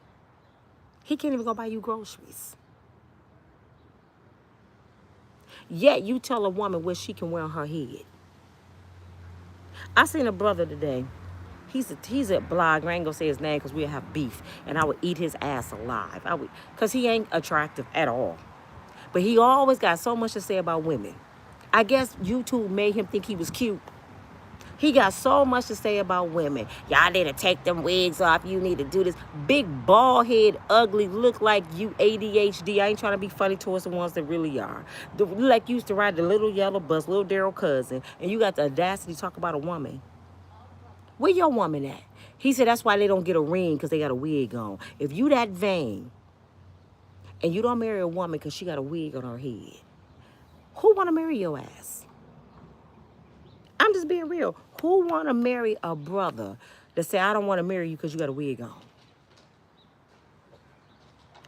He can't even go buy you groceries. Yet you tell a woman what she can wear on her head. I seen a brother today. He's a blogger. I ain't gonna say his name because we'll have beef, and I would eat his ass alive. Cause he ain't attractive at all. But he always got so much to say about women. I guess YouTube made him think he was cute. He got so much to say about women. Y'all need to take them wigs off. You need to do this. Big, bald head, ugly, look like you ADHD. I ain't trying to be funny towards the ones that really are. Like you used to ride the little yellow bus, little Daryl cousin, and you got the audacity to talk about a woman. Where your woman at? He said that's why they don't get a ring, because they got a wig on. If you that vain, and you don't marry a woman because she got a wig on her head, who want to marry your ass? I'm just being real. Who want to marry a brother that say, I don't want to marry you because you got a wig on?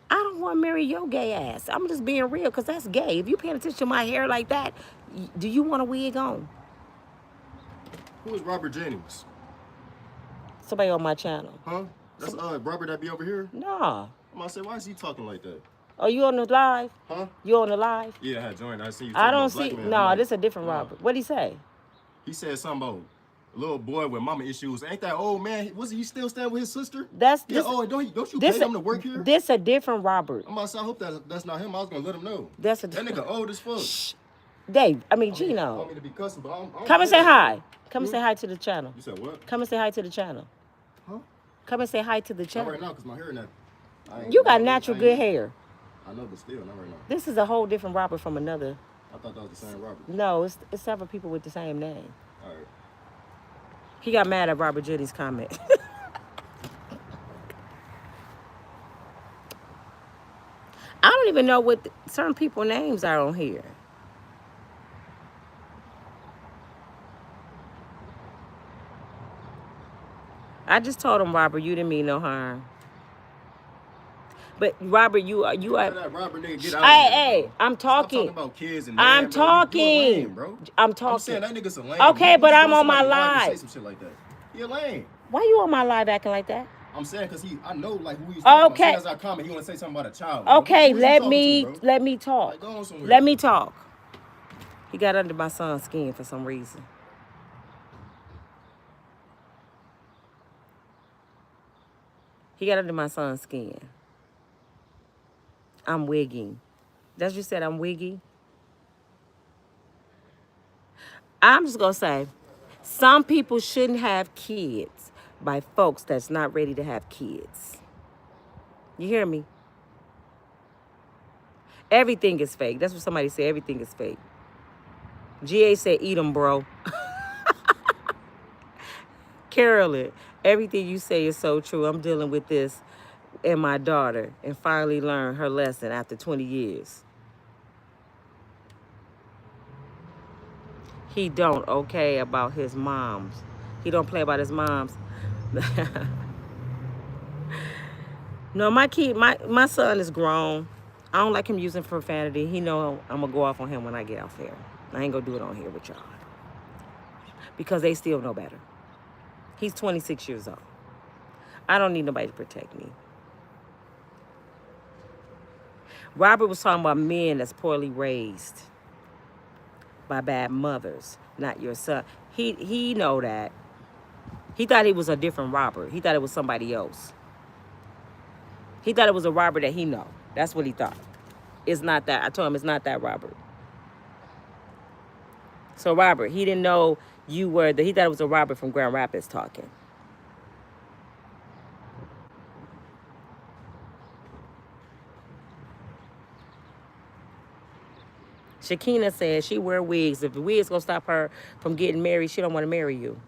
I don't want to marry your gay ass. I'm just being real because that's gay. If you paying attention to my hair like that, do you want a wig on? Who is Robert Jennings? Somebody on my channel. Huh? That's Robert that be over here? Nah. I'm gonna say, why is he talking like that? Oh, you on the live? Huh? You on the live? Yeah, I had joined. I see you. I don't see. No, like, this is a different Robert. What'd he say? He said something about a little boy with mama issues. Ain't that old man? Was he still staying with his sister? That's yeah. Oh, don't you pay him to work here? This a different Robert. I'm about to say, I hope that's not him. I was gonna let him know. That's that nigga old as fuck. Shh. Dave, Gino. I don't mean to be cussing, but I'm come and say hi. Come and say hi to the channel. You said what? Come and say hi to the channel. Huh? Come and say hi to the channel. Not right now, because my hair not. You got natural good hair. I know, but still, not right now. This is a whole different Robert from another. I thought that was the same Robert. No, it's several people with the same name. All right. He got mad at Robert Jennings' comment. I don't even know what certain people's names are on here. I just told him, Robert, you didn't mean no harm. But Robert, you are. Robert, nigga, get out hey, I'm talking. Stop talking about kids and I'm talking. Lame, bro. I'm talking. I'm saying that nigga's a lame. Okay, but I'm on my live. Say some shit like that. He a lame. Why you on my live acting like that? I'm saying because I know like who he's talking about. As I comment, he want to say something about a child. Okay, let me talk. Like, go on somewhere, let me talk. He got under my son's skin for some reason. He got under my son's skin. I'm wigging. That's what you said, I'm wiggy? I'm just going to say, some people shouldn't have kids by folks that's not ready to have kids. You hear me? Everything is fake. That's what somebody said. Everything is fake. GA said, eat them, bro. Carolyn, everything you say is so true. I'm dealing with this and my daughter and finally learned her lesson after 20 years. He don't okay about his moms. He don't play about his moms. No, my son is grown. I don't like him using profanity. He know I'm gonna go off on him when I get off here. I ain't gonna do it on here with y'all. Because they still know better. He's 26 years old. I don't need nobody to protect me. Robert was talking about men that's poorly raised by bad mothers, not your son. He know that. He thought he was a different Robert. He thought it was somebody else. He thought it was a Robert that he know. That's what he thought. It's not that. I told him it's not that Robert. So Robert, he didn't know you were he thought it was a Robert from Grand Rapids talking. Shakina says she wear wigs. If the wigs gonna stop her from getting married, she don't want to marry you.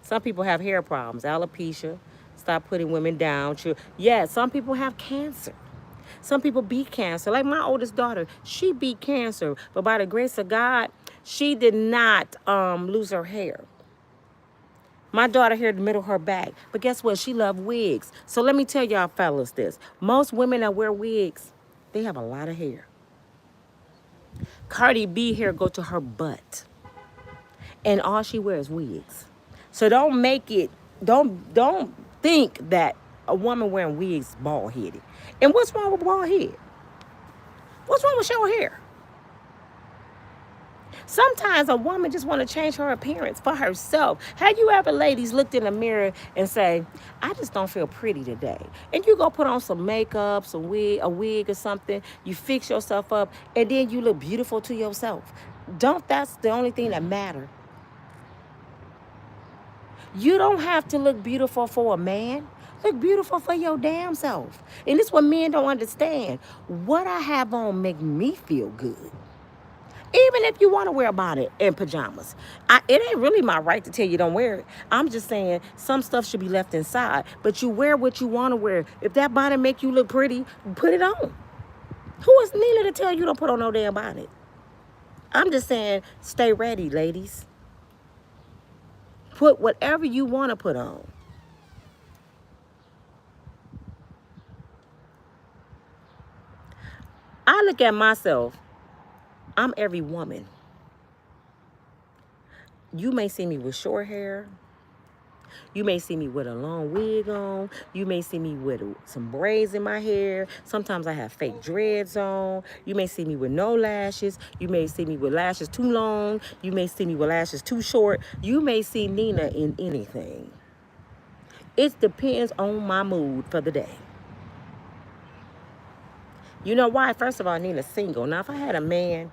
Some people have hair problems, alopecia. Stop putting women down. Yeah, some people have cancer. Some people beat cancer. Like my oldest daughter, she beat cancer, but by the grace of God, she did not lose her hair. My daughter hair in the middle of her back. But guess what? She loved wigs. So let me tell y'all fellas this. Most women that wear wigs, they have a lot of hair. Cardi B hair go to her butt. And all she wears wigs. So don't make it, don't think that a woman wearing wigs is bald-headed. And what's wrong with bald head? What's wrong with short hair? Sometimes a woman just want to change her appearance for herself. Have you ever, ladies, looked in the mirror and say, I just don't feel pretty today? And you go put on some makeup, a wig or something, you fix yourself up, and then you look beautiful to yourself. That's the only thing that matters. You don't have to look beautiful for a man. Look beautiful for your damn self. And this is what men don't understand. What I have on make me feel good. Even if you want to wear a bonnet and pajamas. It ain't really my right to tell you don't wear it. I'm just saying some stuff should be left inside. But you wear what you want to wear. If that bonnet make you look pretty, put it on. Who is Nina to tell you don't put on no damn bonnet? I'm just saying stay ready, ladies. Put whatever you want to put on. I look at myself, I'm every woman. You may see me with short hair. You may see me with a long wig on. You may see me with some braids in my hair. Sometimes I have fake dreads on. You may see me with no lashes. You may see me with lashes too long. You may see me with lashes too short. You may see Nina in anything. It depends on my mood for the day. You know why? First of all, Nina's single. Now, if I had a man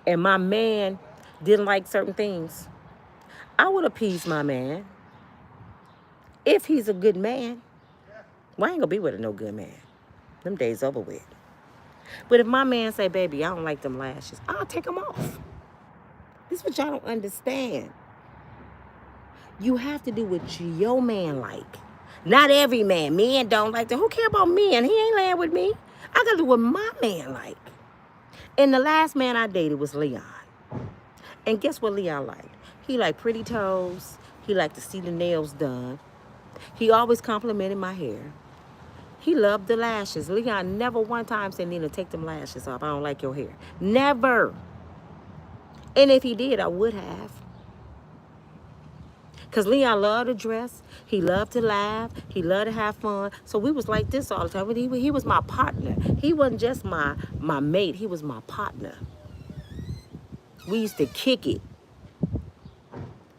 and my man didn't like certain things, I would appease my man. If he's a good man, well, I ain't gonna be with a no good man. Them days over with. But if my man say, baby, I don't like them lashes, I'll take them off. This is what y'all don't understand. You have to do what your man like. Not every man. Men don't like them. Who care about men? He ain't laying with me. I gotta do what my man like. And the last man I dated was Leon. And guess what Leon liked? He liked pretty toes. He liked to see the nails done. He always complimented my hair. He loved the lashes. Leon never one time said, Nina, take them lashes off. I don't like your hair. Never. And if he did, I would have. Because Leon loved to dress. He loved to laugh. He loved to have fun. So we was like this all the time. He was my partner. He wasn't just my mate. He was my partner. We used to kick it.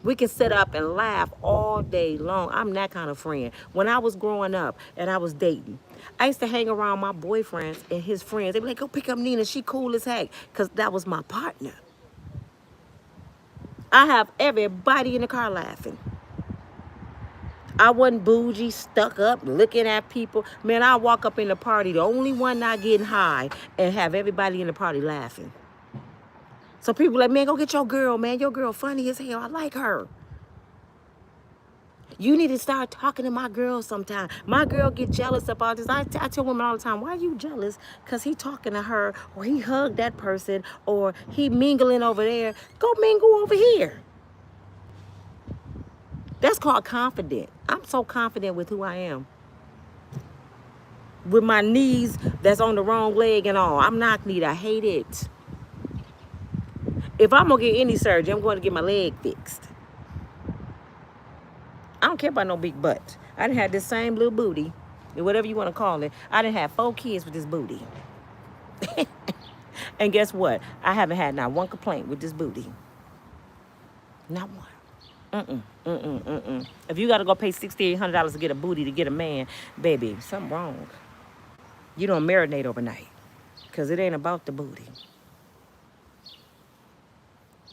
We can sit up and laugh all day long. I'm that kind of friend. When I was growing up and I was dating, I used to hang around my boyfriends and his friends. They'd be like, go pick up Nina. She cool as heck. Because that was my partner. I have everybody in the car laughing. I wasn't bougie, stuck up, looking at people. Man, I walk up in the party, the only one not getting high, and have everybody in the party laughing. So people like, man, go get your girl, man. Your girl funny as hell. I like her. You need to start talking to my girl sometime. My girl get jealous about this. I tell women all the time, why are you jealous? Because he talking to her, or he hugged that person, or he mingling over there. Go mingle over here. That's called confident. I'm so confident with who I am. With my knees that's on the wrong leg and all. I'm knock-kneed. I hate it. If I'm going to get any surgery, I'm going to get my leg fixed. I don't care about no big butt. I done had this same little booty, whatever you want to call it. I done had 4 kids with this booty. And guess what? I haven't had not one complaint with this booty. Not one. If you got to go pay $6,800 to get a booty to get a man, baby, something wrong. You don't marinate overnight because it ain't about the booty.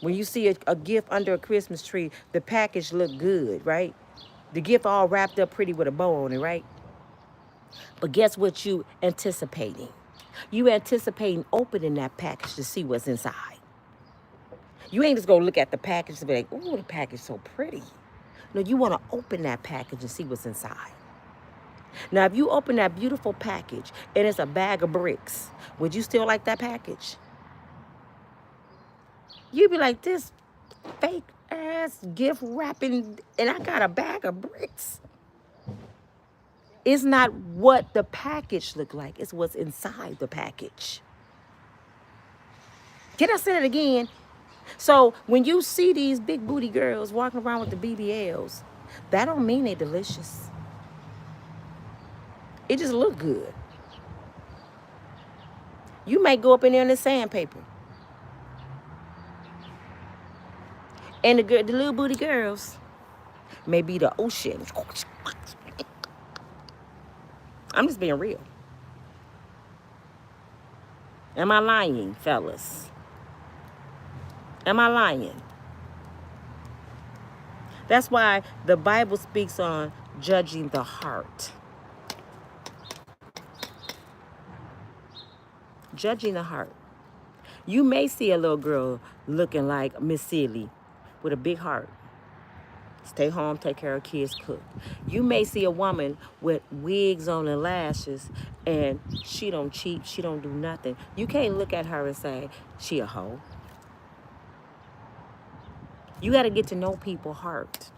When you see a gift under a Christmas tree, the package look good, right? The gift all wrapped up pretty with a bow on it, right? But guess what you anticipating? You anticipating opening that package to see what's inside. You ain't just gonna look at the package and be like, ooh, the package so pretty. No, you wanna open that package and see what's inside. Now, if you open that beautiful package and it's a bag of bricks, would you still like that package? You'd be like, this fake ass gift wrapping, and I got a bag of bricks. It's not what the package look like, it's what's inside the package. Can I say that again? So when you see these big booty girls walking around with the BBLs, that don't mean they're delicious. It just look good. You may go up in there in the sandpaper. And the little booty girls may be the ocean. I'm just being real. Am I lying, fellas? Am I lying? That's why the Bible speaks on judging the heart. Judging the heart. You may see a little girl looking like Miss Silly with a big heart. Stay home, take care of kids, cook. You may see a woman with wigs on and lashes and she don't cheat, she don't do nothing. You can't look at her and say, she a hoe. You got to get to know people's heart.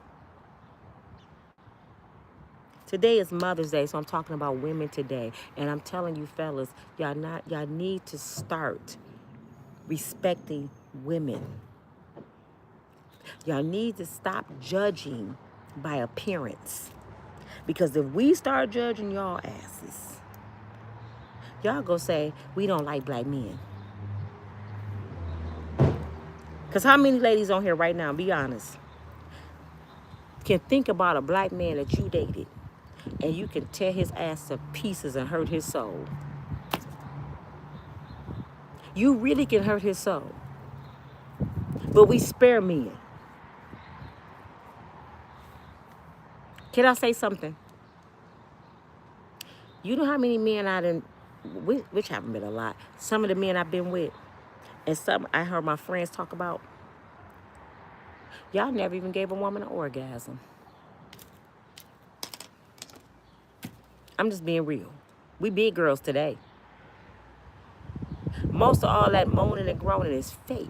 Today is Mother's Day, so I'm talking about women today. And I'm telling you fellas, y'all need to start respecting women. Y'all need to stop judging by appearance. Because if we start judging y'all asses, y'all gonna say, we don't like black men. Because how many ladies on here right now, be honest, can think about a black man that you dated and you can tear his ass to pieces and hurt his soul? You really can hurt his soul. But we spare men. Can I say something? You know how many men I done, which haven't been a lot, some of the men I've been with, and some I heard my friends talk about, y'all never even gave a woman an orgasm. I'm just being real. We big girls today. Most of all that moaning and groaning is fake.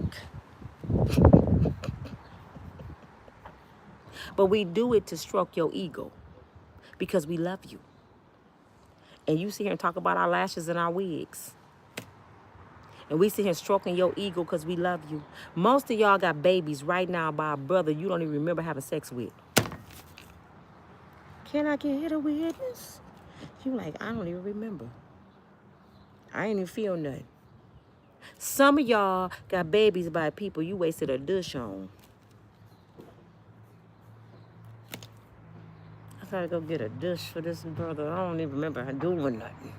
But we do it to stroke your ego because we love you. And you sit here and talk about our lashes and our wigs. And we sit here stroking your ego because we love you. Most of y'all got babies right now by a brother you don't even remember having sex with. Can I get a witness? You like, I don't even remember. I ain't even feel nothing. Some of y'all got babies by people you wasted a dish on. I gotta go get a dish for this brother. I don't even remember her doing nothing.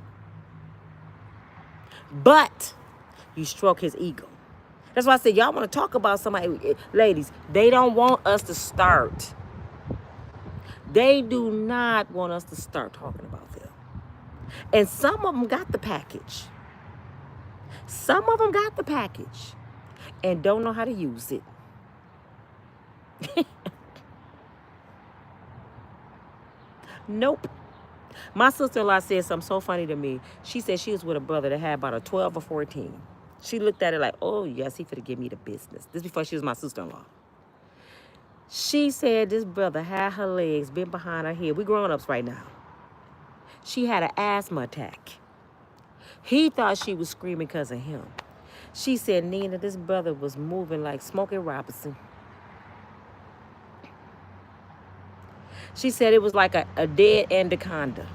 But you stroke his ego. That's why I said, y'all want to talk about somebody. Ladies, they don't want us to start. They do not want us to start talking about them. And some of them got the package. Some of them got the package and don't know how to use it. Nope. My sister-in-law said something so funny to me. She said she was with a brother that had about a 12 or 14. She looked at it like, oh, yes, he finna give me the business. This before she was my sister-in-law. She said this brother had her legs bent behind her head. We grown-ups right now. She had an asthma attack. He thought she was screaming because of him. She said, Nina, this brother was moving like Smokey Robinson. She said it was like a dead anaconda.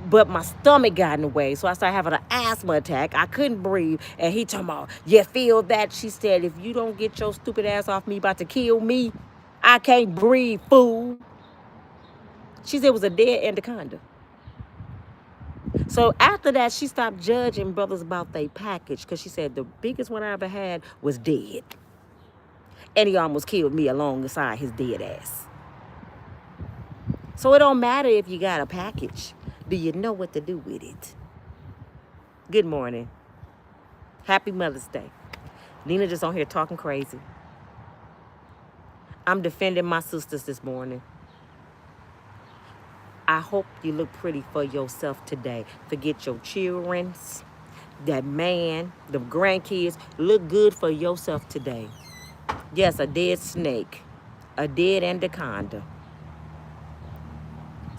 But my stomach got in the way, so I started having an asthma attack. I couldn't breathe. And he talking about, you feel that? She said, if you don't get your stupid ass off me, about to kill me, I can't breathe, fool. She said it was a dead anaconda. So after that, she stopped judging brothers about their package because she said the biggest one I ever had was dead. And he almost killed me alongside his dead ass. So it don't matter if you got a package. Do you know what to do with it? Good morning. Happy Mother's Day. Nina just on here talking crazy. I'm defending my sisters this morning. I hope you look pretty for yourself today. Forget your children's, that man, the grandkids. Look good for yourself today. Yes, a dead snake, a dead anaconda.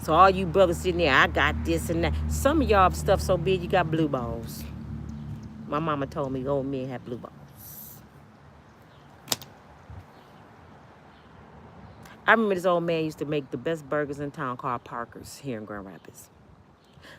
So all you brothers sitting there, I got this and that. Some of y'all stuff so big you got blue balls. My mama told me old men have blue balls. I remember this old man used to make the best burgers in town called Parker's here in Grand Rapids.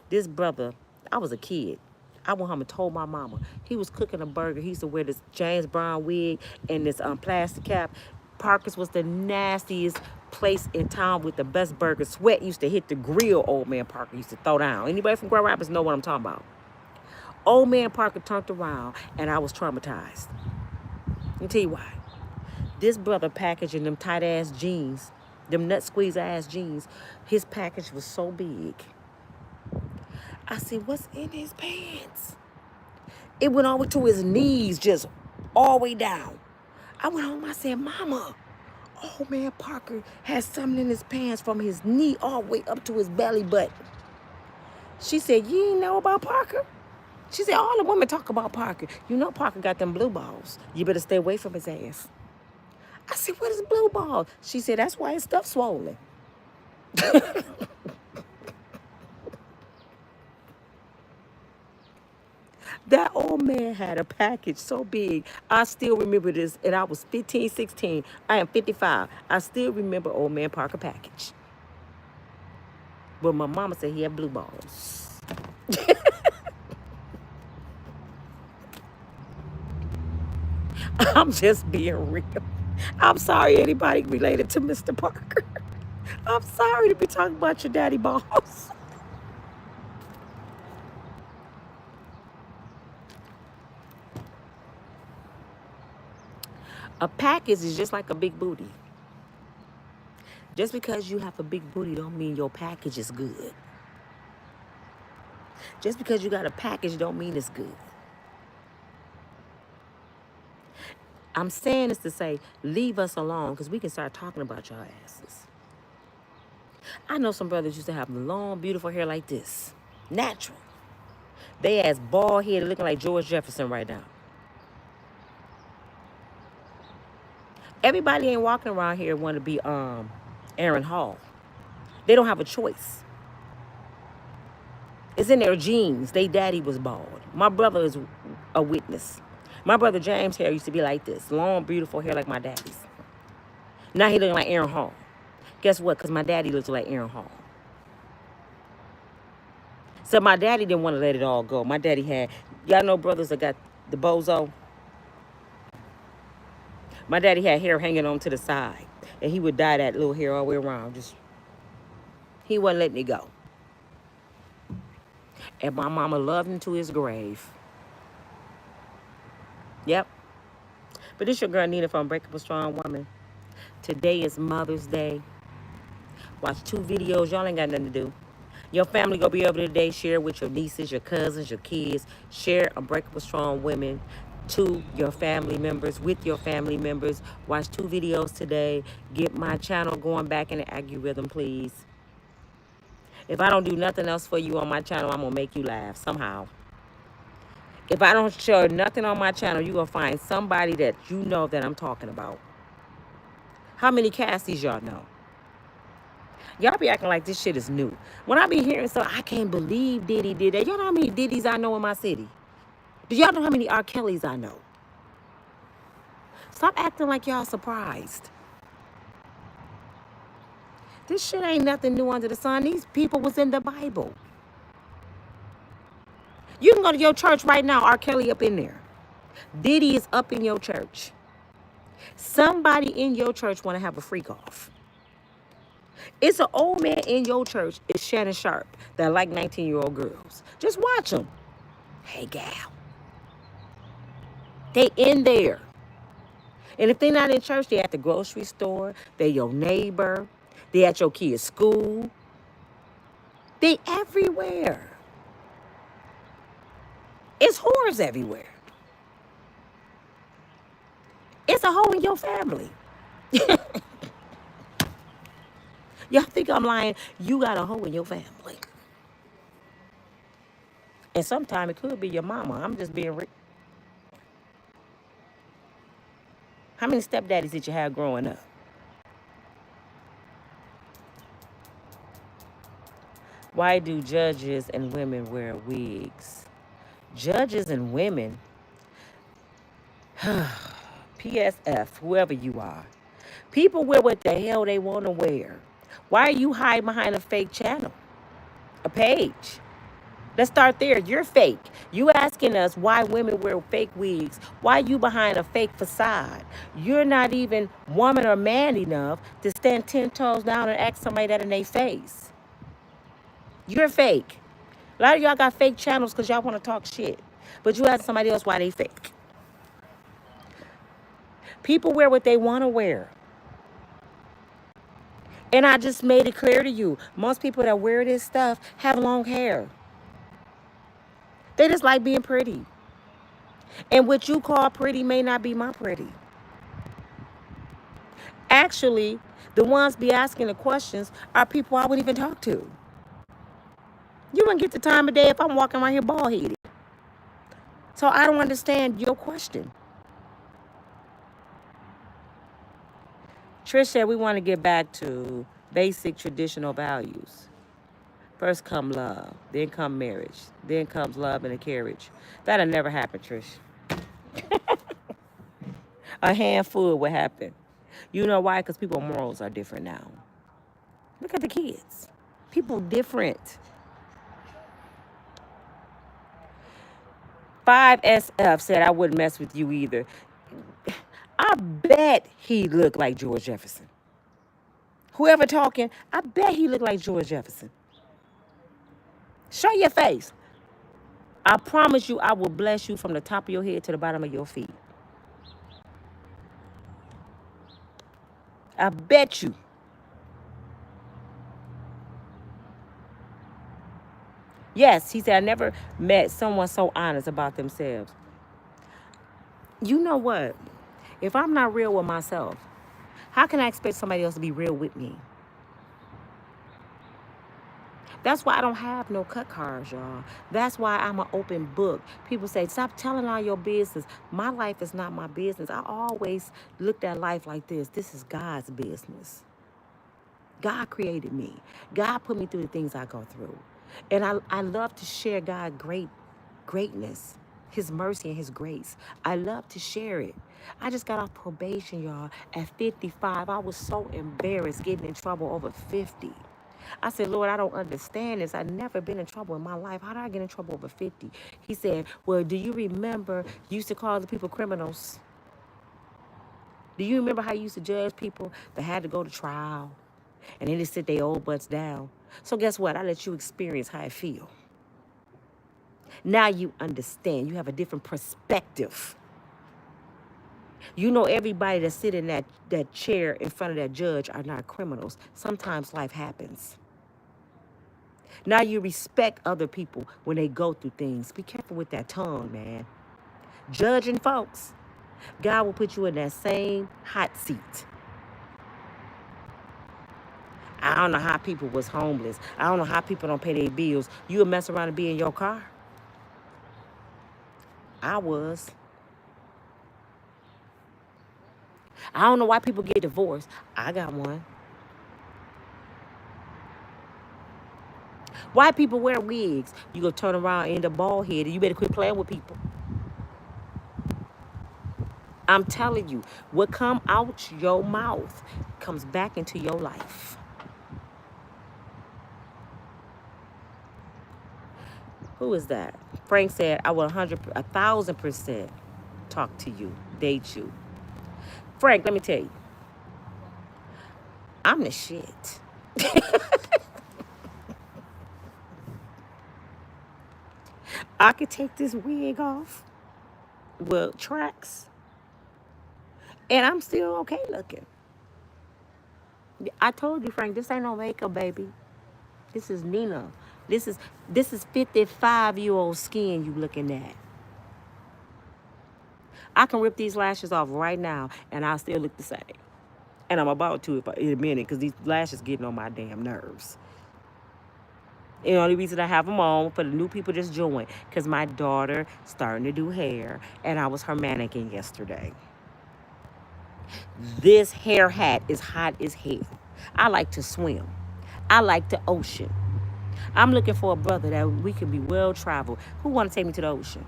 This brother, I was a kid. I went home and told my mama. He was cooking a burger. He used to wear this James Brown wig and this plastic cap. Parker's was the nastiest place in town with the best burgers. Sweat used to hit the grill, old man Parker used to throw down. Anybody from Grand Rapids know what I'm talking about. Old man Parker turned around and I was traumatized. Let me tell you why. This brother packaging them tight ass jeans, them nut squeeze ass jeans, his package was so big. I said, what's in his pants? It went all the way to his knees, just all the way down. I went home, I said, Mama, old man Parker has something in his pants from his knee all the way up to his belly button. She said, you ain't know about Parker? She said, all the women talk about Parker. You know Parker got them blue balls. You better stay away from his ass. I said, what is blue ball? She said, that's why his stuff swollen. That old man had a package so big. I still remember this, and I was 15, 16. I am 55. I still remember old man Parker package. But my mama said he had blue balls. I'm just being real. I'm sorry anybody related to Mr. Parker. I'm sorry to be talking about your daddy balls. A package is just like a big booty. Just because you have a big booty don't mean your package is good. Just because you got a package don't mean it's good. I'm saying this to say, leave us alone because we can start talking about your asses. I know some brothers used to have long, beautiful hair like this. Natural. They ass bald head looking like George Jefferson right now. Everybody ain't walking around here want to be Aaron Hall. They don't have a choice. It's in their genes. They daddy was bald. My brother is a witness. My brother James' hair used to be like this. Long, beautiful hair like my daddy's. Now he looking like Aaron Hall. Guess what? Because my daddy looks like Aaron Hall. So my daddy didn't want to let it all go. My daddy had, y'all know brothers that got the bozo? My daddy had hair hanging on to the side. And he would dye that little hair all the way around. He wasn't letting it go. And my mama loved him to his grave. Yep. But this your girl Nina from Unbreakable Strong Women. Today is Mother's Day. Watch 2 videos. Y'all ain't got nothing to do. Your family gonna be able to today share with your nieces, your cousins, your kids. Share Unbreakable Strong Women to your family members, with your family members. Watch 2 videos today. Get my channel going back in the algorithm, please. If I don't do nothing else for you on my channel, I'm gonna make you laugh somehow. If I don't show nothing on my channel, you're gonna find somebody that you know that I'm talking about. How many Cassies y'all know? Y'all be acting like this shit is new. When I be hearing stuff, I can't believe Diddy did that. Y'all know how many Diddy's I know in my city? Do y'all know how many R. Kellys I know? Stop acting like y'all surprised. This shit ain't nothing new under the sun. These people was in the Bible. You can go to your church right now, R. Kelly up in there. Diddy is up in your church. Somebody in your church want to have a freak off. It's an old man in your church. It's Shannon Sharp that like 19-year-old girls. Just watch them. Hey, gal. They in there. And if they not in church, they at the grocery store. They your neighbor. They at your kid's school. They everywhere. It's whores everywhere. It's a hoe in your family. Y'all think I'm lying? You got a hoe in your family. And sometimes it could be your mama. I'm just being real. How many stepdaddies did you have growing up? Why do judges and women wear wigs? Judges and women, PSF, whoever you are. People wear what the hell they want to wear. Why are you hiding behind a fake channel? A page? Let's start there. You're fake. You asking us why women wear fake wigs. Why you behind a fake facade? You're not even woman or man enough to stand 10 toes down and ask somebody that in their face. You're fake. A lot of y'all got fake channels because y'all want to talk shit. But you ask somebody else why they fake. People wear what they want to wear. And I just made it clear to you. Most people that wear this stuff have long hair. They just like being pretty. And what you call pretty may not be my pretty. Actually, the ones be asking the questions are people I wouldn't even talk to. You wouldn't get the time of day if I'm walking around here bald headed. So I don't understand your question. Trish said we want to get back to basic traditional values. First come love, then come marriage, then comes love and a carriage. That'll never happen, Trish. A handful would happen. You know why? Because people's morals are different now. Look at the kids. People different. 5SF said I wouldn't mess with you either. I bet he looked like George Jefferson. Whoever talking, I bet he looked like George Jefferson. Show your face. I promise you I will bless you from the top of your head to the bottom of your feet. I bet you. Yes, he said, I never met someone so honest about themselves. You know what? If I'm not real with myself, how can I expect somebody else to be real with me? That's why I don't have no cut cards, y'all. That's why I'm an open book. People say, stop telling all your business. My life is not my business. I always looked at life like this. This is God's business. God created me. God put me through the things I go through. And I love to share God's greatness, his mercy and his grace. I love to share it. I just got off probation, y'all. At 55, I was so embarrassed getting in trouble over 50. I said, Lord, I don't understand this. I've never been in trouble in my life. How did I get in trouble over 50? He said, well, do you remember you used to call the people criminals? Do you remember how you used to judge people that had to go to trial? And then they sit their old butts down. So guess what? I let you experience how I feel. Now you understand. You have a different perspective. You know everybody that sit in that chair in front of that judge are not criminals. Sometimes life happens. Now you respect other people when they go through things. Be careful with that tongue, man. Judging folks, God will put you in that same hot seat. I don't know how people was homeless. I don't know how people don't pay their bills. You would mess around and be in your car? I was. I don't know why people get divorced. I got one. Why people wear wigs? You gonna turn around and end up bald headed. You better quit playing with people. I'm telling you, what come out your mouth comes back into your life. Who is that? Frank said, I will 1,000% talk to you, date you. Frank, let me tell you, I'm the shit. I could take this wig off, well, tracks, and I'm still okay looking. I told you, Frank, this ain't no makeup, baby. This is Nina. This is 55-year-old skin you looking at. I can rip these lashes off right now, and I'll still look the same. And I'm about to in a minute, because these lashes getting on my damn nerves. And the only reason I have them on for the new people just joined, because my daughter starting to do hair, and I was her mannequin yesterday. This hair hat is hot as hell. I like to swim. I like the ocean. I'm looking for a brother that we can be well traveled. Who want to take me to the ocean?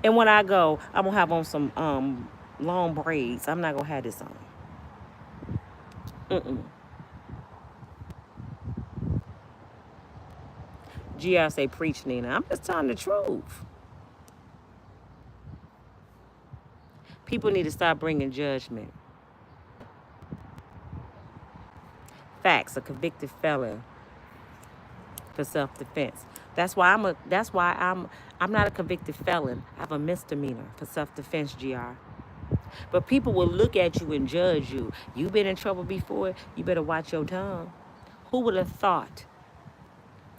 And when I go, I'm gonna have on some long braids. I'm not gonna have this on. Mm-mm. GR say preach, Nina. I'm just telling the truth. People need to stop bringing judgment. Facts. A convicted felon for self-defense. I'm not a convicted felon. I have a misdemeanor for self-defense, GR. But people will look at you and judge you. You been in trouble before, you better watch your tongue. Who would have thought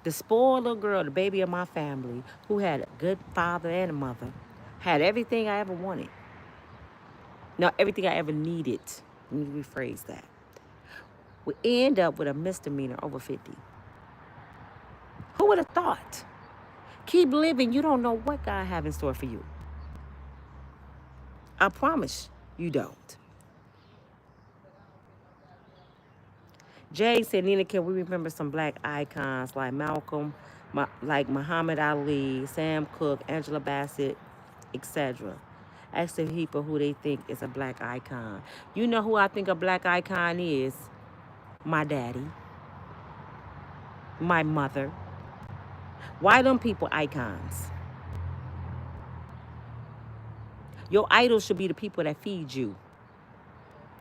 the spoiled little girl, the baby of my family, who had a good father and a mother, had everything I ever wanted. No, everything I ever needed. Let me rephrase that. Would end up with a misdemeanor over 50. Who would have thought? Keep living. You don't know what God have in store for you. I promise you don't. Jay said, Nina, can we remember some black icons like Malcolm, like Muhammad Ali, Sam Cooke, Angela Bassett, etc.? Ask the people who they think is a black icon. You know who I think a black icon is? My daddy, my mother. Why them people icons? Your idols should be the people that feed you.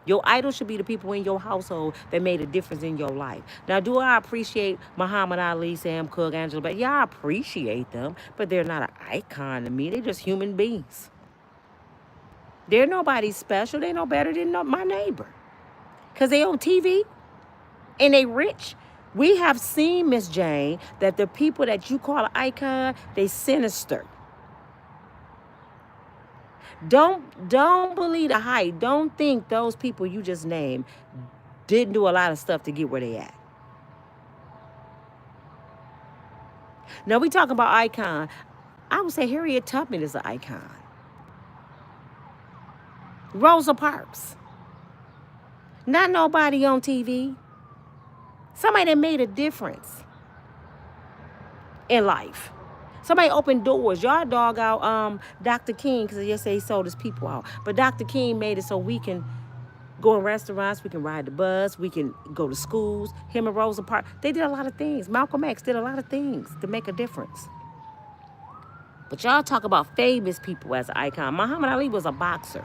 Your idols should be the people in your household that made a difference in your life. Now, do I appreciate Muhammad Ali, Sam Cooke, Angela Bassett? Yeah, I appreciate them, but they're not an icon to me. They're just human beings. They're nobody special. They're no better than my neighbor. Because they on TV and they rich. We have seen, Miss Jane, that the people that you call an icon, they sinister. Don't believe the hype. Don't think those people you just named didn't do a lot of stuff to get where they at. Now we talking about icon. I would say Harriet Tubman is an icon. Rosa Parks. Not nobody on TV. Somebody that made a difference in life. Somebody opened doors. Y'all dog out Dr. King because yesterday he sold his people out. But Dr. King made it so we can go in restaurants, we can ride the bus, we can go to schools. Him and Rosa Parks, they did a lot of things. Malcolm X did a lot of things to make a difference. But y'all talk about famous people as an icon. Muhammad Ali was a boxer.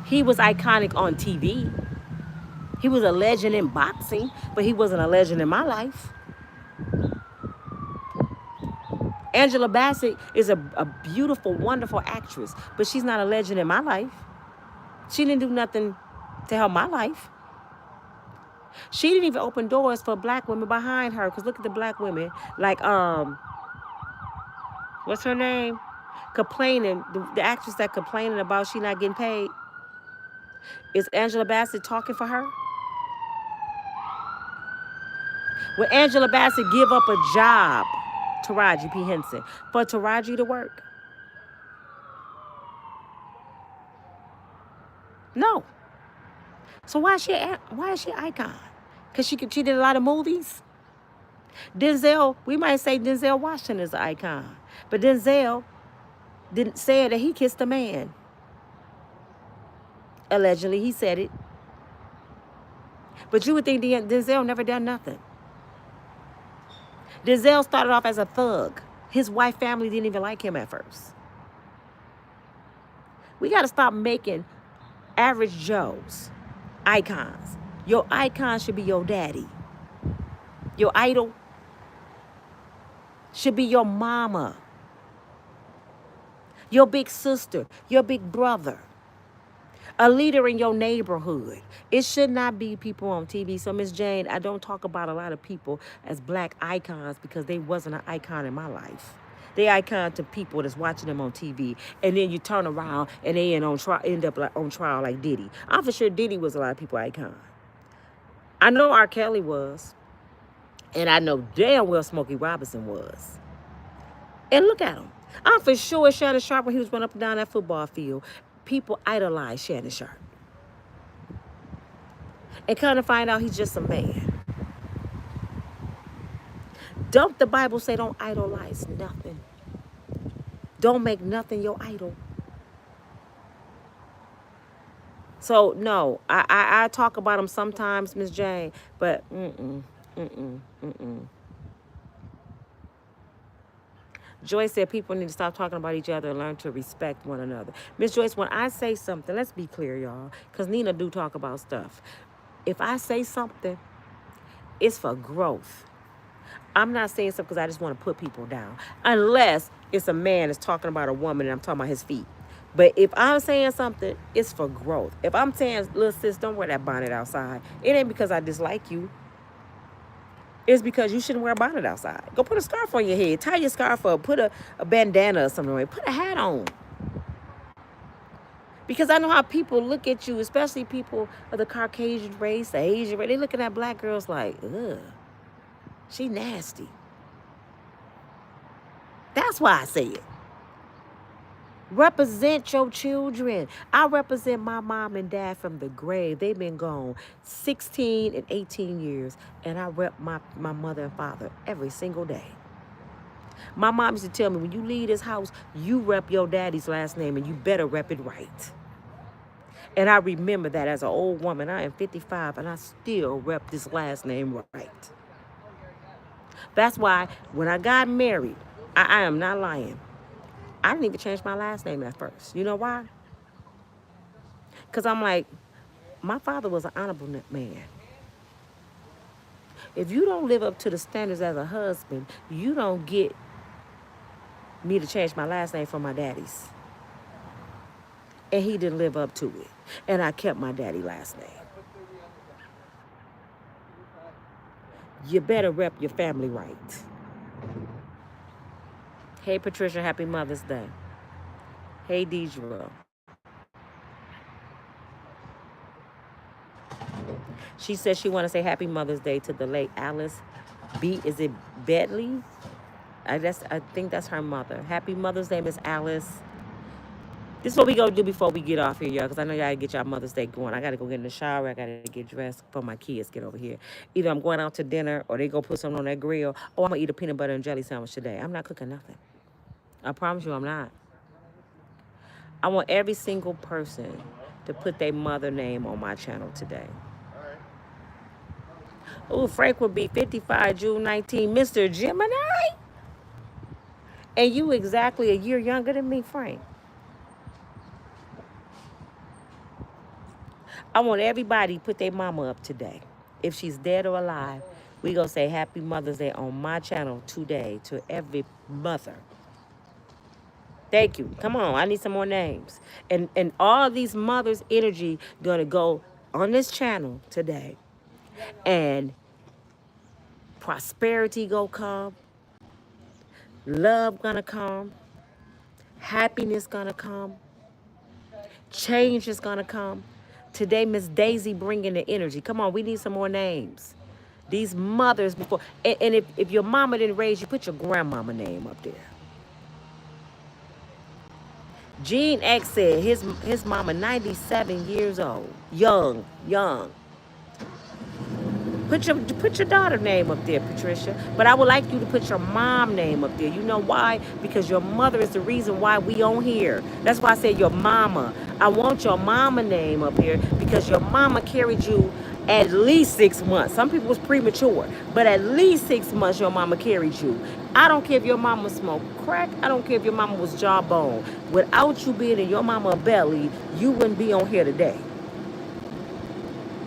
He was iconic on TV. He was a legend in boxing, but he wasn't a legend in my life. Angela Bassett is a beautiful, wonderful actress, but she's not a legend in my life. She didn't do nothing to help my life. She didn't even open doors for black women behind her, because look at the black women, like, what's her name? Complaining, the actress that complaining about she not getting paid. Is Angela Bassett talking for her? Would Angela Bassett give up a job to Taraji P. Henson for Taraji to work? No. So why is she an icon? Because she did a lot of movies. Denzel, we might say Denzel Washington is an icon, but Denzel didn't say that he kissed a man. Allegedly, he said it. But you would think Denzel never done nothing. Denzel started off as a thug. His wife family didn't even like him at first. We got to stop making average Joes icons. Your icon should be your daddy. Your idol should be your mama, your big sister, your big brother. A leader in your neighborhood. It should not be people on TV. So, Miss Jane, I don't talk about a lot of people as black icons because they wasn't an icon in my life. They icon to people that's watching them on TV, and then you turn around and they end up like on trial like Diddy. I'm for sure Diddy was a lot of people icon. I know R. Kelly was, and I know damn well Smokey Robinson was. And look at him. I'm for sure Shannon Sharp, when he was running up and down that football field, people idolized Shannon Sharp. And kind of find out he's just a man. Don't the Bible say don't idolize nothing? Don't make nothing your idol. So no, I talk about him sometimes, Miss Jane, but Joyce said people need to stop talking about each other and learn to respect one another. Miss Joyce, when I say something, let's be clear, y'all, because Nina do talk about stuff. If I say something, it's for growth. I'm not saying something because I just want to put people down. Unless it's a man that's talking about a woman and I'm talking about his feet. But if I'm saying something, it's for growth. If I'm saying, little sis, don't wear that bonnet outside, it ain't because I dislike you. It's because you shouldn't wear a bonnet outside. Go put a scarf on your head. Tie your scarf up. Put a bandana or something. Put a hat on. Because I know how people look at you, especially people of the Caucasian race, the Asian race. They looking at black girls like, ugh, she nasty. That's why I say it. Represent your children. I represent my mom and dad from the grave. They've been gone 16 and 18 years. And I rep my mother and father every single day. My mom used to tell me, when you leave this house, you rep your daddy's last name and you better rep it right. And I remember that as an old woman. I am 55 and I still rep this last name right. That's why when I got married, I am not lying, I didn't even change my last name at first. You know why? Because I'm like, my father was an honorable man. If you don't live up to the standards as a husband, you don't get me to change my last name from my daddy's. And he didn't live up to it. And I kept my daddy's last name. You better rep your family right. Hey, Patricia, happy Mother's Day. Hey, Deidre. She says she want to say happy Mother's Day to the late Alice B. Is it Bentley? I think that's her mother. Happy Mother's Day, Miss Alice. This is what we gonna do before we get off here, y'all, because I know y'all gotta get y'all Mother's Day going. I gotta go get in the shower. I gotta get dressed before my kids get over here. Either I'm going out to dinner or they go put something on that grill, or I'm gonna eat a peanut butter and jelly sandwich today. I'm not cooking nothing. I promise you I'm not. I want every single person to put their mother name on my channel today. Oh, Frank will be 55 June 19. Mr. Gemini? And you exactly a year younger than me, Frank. I want everybody to put their mama up today. If she's dead or alive, we gonna say happy Mother's Day on my channel today to every mother. Thank you. Come on, I need some more names. And all these mothers' energy gonna go on this channel today. And prosperity go come. Love gonna come. Happiness gonna come. Change is gonna come. Today, Miss Daisy bringing the energy. Come on, we need some more names. These mothers before. And if your mama didn't raise you, put your grandmama name up there. Gene X said his mama 97 years old. Young. Put your daughter name up there, Patricia. But I would like you to put your mom name up there. You know why? Because your mother is the reason why we on here. That's why I said your mama. I want your mama name up here because your mama carried you at least 6 months. Some people was premature, but at least 6 months your mama carried you. I don't care if your mama smoked crack. I don't care if your mama was jawbone. Without you being in your mama's belly, you wouldn't be on here today.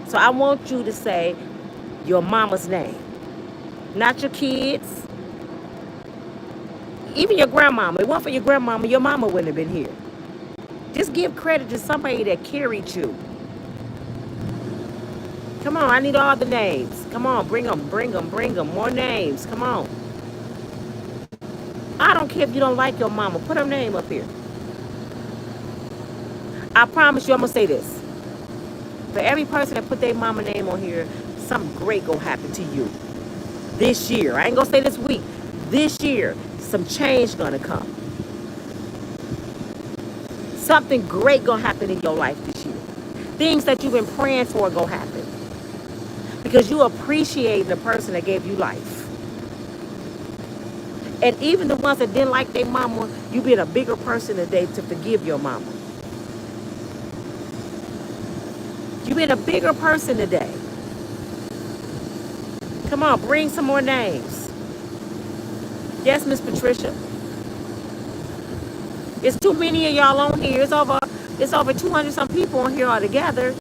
So I want you to say your mama's name, not your kids, even your grandmama. If it weren't for your grandmama, your mama wouldn't have been here. Just give credit to somebody that carried you. Come on, I need all the names. Come on, bring them, bring them, bring them. More names. Come on. I don't care if you don't like your mama. Put her name up here. I promise you, I'm going to say this. For every person that put their mama name on here, something great going to happen to you. This year. I ain't going to say this week. This year, some change going to come. Something great going to happen in your life this year. Things that you've been praying for going to happen. Because you appreciate the person that gave you life. And even the ones that didn't like their mama, you being a bigger person today to forgive your mama. You being a bigger person today. Come on, bring some more names. Yes, Miss Patricia. It's too many of y'all on here. It's over 200 some people on here altogether.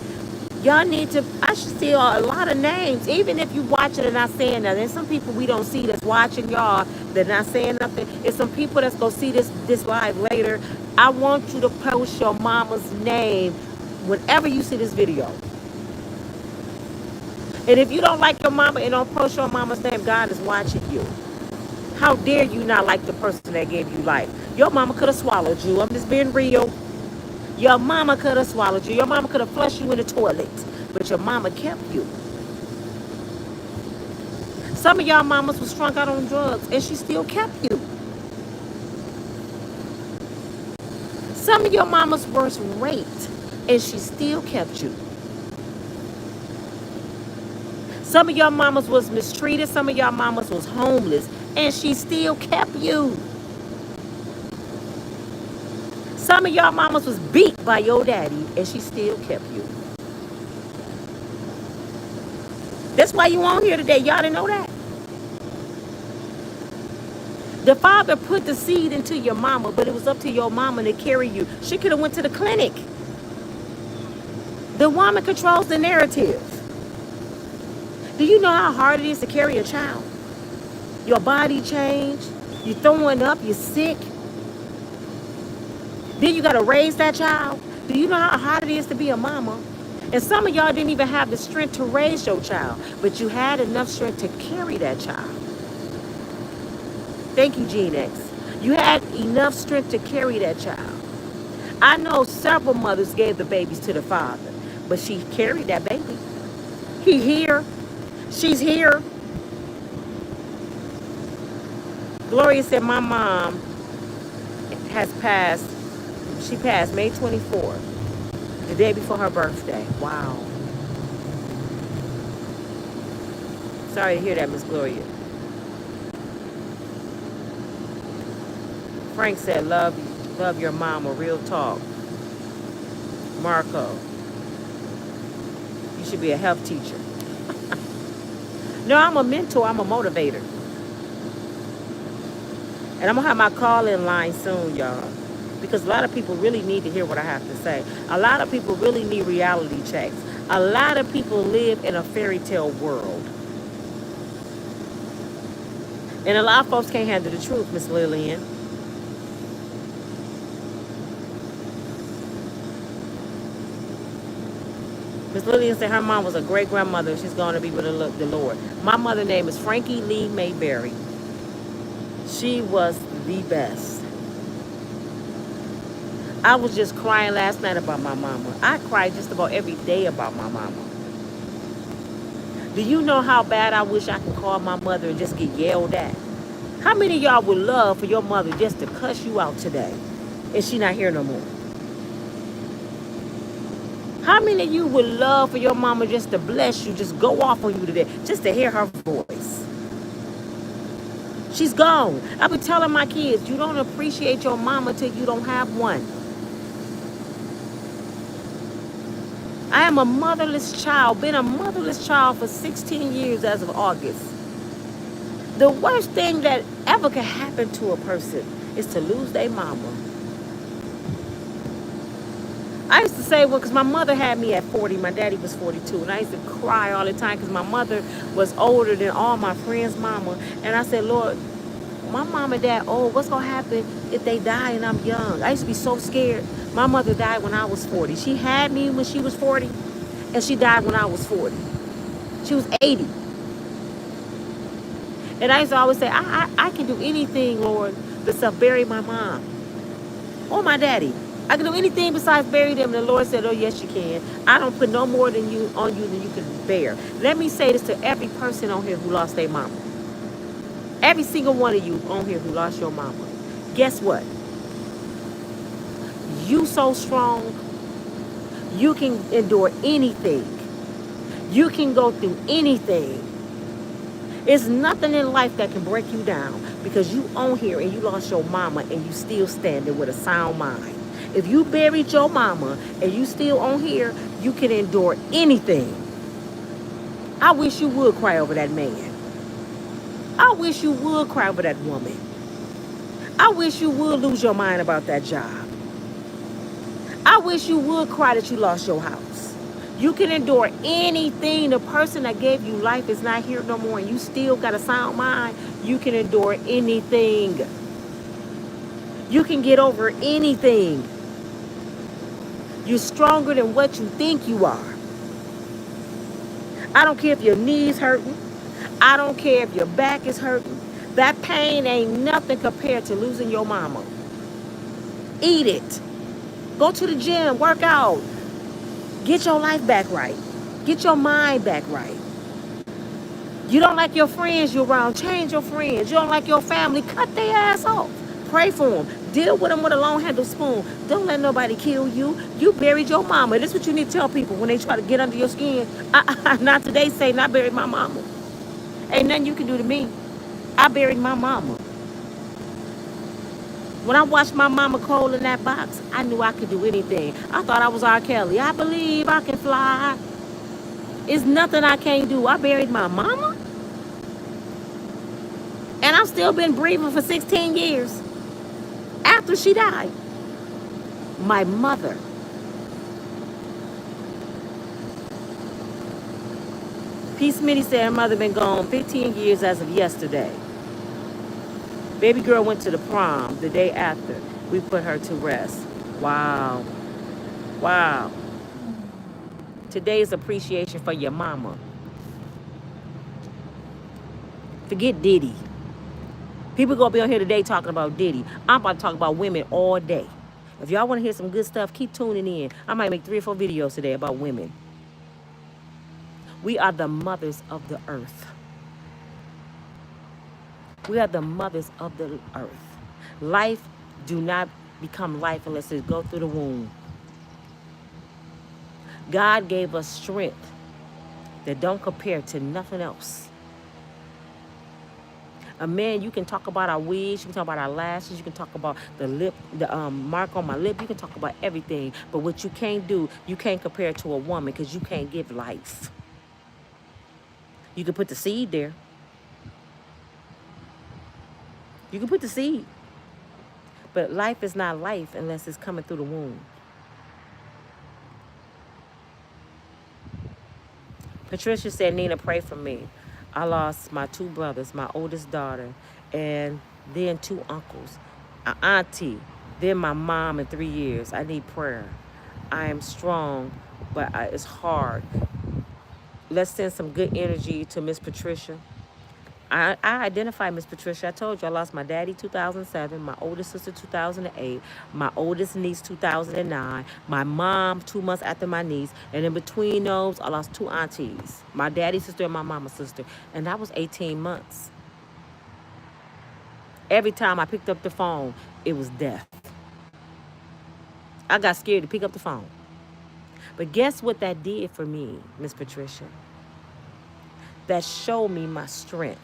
Y'all need to, I should see a lot of names, even if you watch it and not saying nothing. There's some people we don't see that's watching y'all, they're not saying nothing. It's some people that's going to see this live later. I want you to post your mama's name whenever you see this video. And if you don't like your mama and don't post your mama's name, God is watching you. How dare you not like the person that gave you life? Your mama could have swallowed you. I'm just being real. Your mama could have swallowed you. Your mama could have flushed you in the toilet. But your mama kept you. Some of y'all mamas was strung out on drugs and she still kept you. Some of your mamas was raped and she still kept you. Some of your mamas was mistreated. Some of y'all mamas was homeless and she still kept you. Some of y'all mamas was beat by your daddy and she still kept you. That's why you on here today. Y'all didn't know that. The father put the seed into your mama, but it was up to your mama to carry you. She could have went to the clinic. The woman controls the narrative. Do you know how hard it is to carry a child? Your body changed. You're throwing up. You're sick. Then you got to raise that child. Do you know how hard it is to be a mama? And some of y'all didn't even have the strength to raise your child, but you had enough strength to carry that child. Thank you, Gene X. You had enough strength to carry that child. I know several mothers gave the babies to the father, but she carried that baby. He here. She's here. Gloria said, my mom has passed. She passed May 24th, the day before her birthday. Wow. Sorry to hear that, Miss Gloria. Frank said, love your mama, real talk. Marco, you should be a health teacher. No, I'm a mentor, I'm a motivator. And I'm going to have my call-in line soon, y'all. Because a lot of people really need to hear what I have to say. A lot of people really need reality checks. A lot of people live in a fairy tale world. And a lot of folks can't handle the truth, Miss Lillian. Miss Lillian said her mom was a great grandmother. She's going to be with the Lord. My mother's name is Frankie Lee Mayberry. She was the best. I was just crying last night about my mama. I cried just about every day about my mama. Do you know how bad I wish I could call my mother and just get yelled at? How many of y'all would love for your mother just to cuss you out today and she not here no more? How many of you would love for your mama just to bless you, just go off on you today, just to hear her voice? She's gone. I've been telling my kids, you don't appreciate your mama till you don't have one. I am a motherless child, been a motherless child for 16 years as of August. The worst thing that ever could happen to a person is to lose their mama. I used to say, well, because my mother had me at 40, my daddy was 42, and I used to cry all the time because my mother was older than all my friends' mama. And I said, Lord, my mom and dad, oh, what's going to happen if they die and I'm young? I used to be so scared. My mother died when I was 40. She had me when she was 40, and she died when I was 40. She was 80. And I used to always say, I can do anything, Lord, besides bury my mom or my daddy. I can do anything besides bury them. And the Lord said, oh, yes, you can. I don't put no more than you on you than you can bear. Let me say this to every person on here who lost their mama. Every single one of you on here who lost your mama. Guess what? You so strong, you can endure anything. You can go through anything. It's nothing in life that can break you down because you on here and you lost your mama and you still standing with a sound mind. If you buried your mama and you still on here, you can endure anything. I wish you would cry over that man. I wish you would cry over that woman. I wish you would lose your mind about that job. I wish you would cry that you lost your house. You can endure anything. The person that gave you life is not here no more and you still got a sound mind. You can endure anything. You can get over anything. You're stronger than what you think you are. I don't care if your knees hurting. I don't care if your back is hurting. That pain ain't nothing compared to losing your mama. Eat it. Go to the gym, work out. Get your life back right. Get your mind back right. You don't like your friends you're around, change your friends. You don't like your family, cut their ass off. Pray for them. Deal with them with a long handled spoon. Don't let nobody kill you. You buried your mama. This is what you need to tell people when they try to get under your skin. Not today say, I buried my mama. Ain't nothing you can do to me. I buried my mama. When I watched my mama cold in that box, I knew I could do anything. I thought I was R. Kelly. I believe I can fly. It's nothing I can't do. I buried my mama. And I've still been breathing for 16 years after she died. My mother. P. Smitty said her mother been gone 15 years as of yesterday. Baby girl went to the prom the day after we put her to rest. Wow. Wow. Today is appreciation for your mama. Forget Diddy. People gonna be on here today talking about Diddy. I'm about to talk about women all day. If y'all want to hear some good stuff, keep tuning in. I might make 3 or 4 videos today about women. We are the mothers of the earth. We are the mothers of the earth. Life do not become life unless it go through the womb. God gave us strength that don't compare to nothing else. A man, you can talk about our wigs, you can talk about our lashes, you can talk about the lip, the mark on my lip, you can talk about everything. But what you can't do, you can't compare to a woman because you can't give life. You can put the seed there. You can put the seed. But life is not life unless it's coming through the womb. Patricia said, Nina, pray for me. I lost my 2 brothers, my oldest daughter, and then 2 uncles, an auntie, then my mom in 3 years. I need prayer. I am strong, but it's hard. Let's send some good energy to Miss Patricia. I identify Miss Patricia. I told you I lost my daddy 2007, my oldest sister 2008, my oldest niece 2009, my mom 2 months after my niece, and in between those, I lost 2 aunties, my daddy's sister and my mama's sister, and that was 18 months. Every time I picked up the phone, it was death. I got scared to pick up the phone. But guess what that did for me, Miss Patricia? That showed me my strength.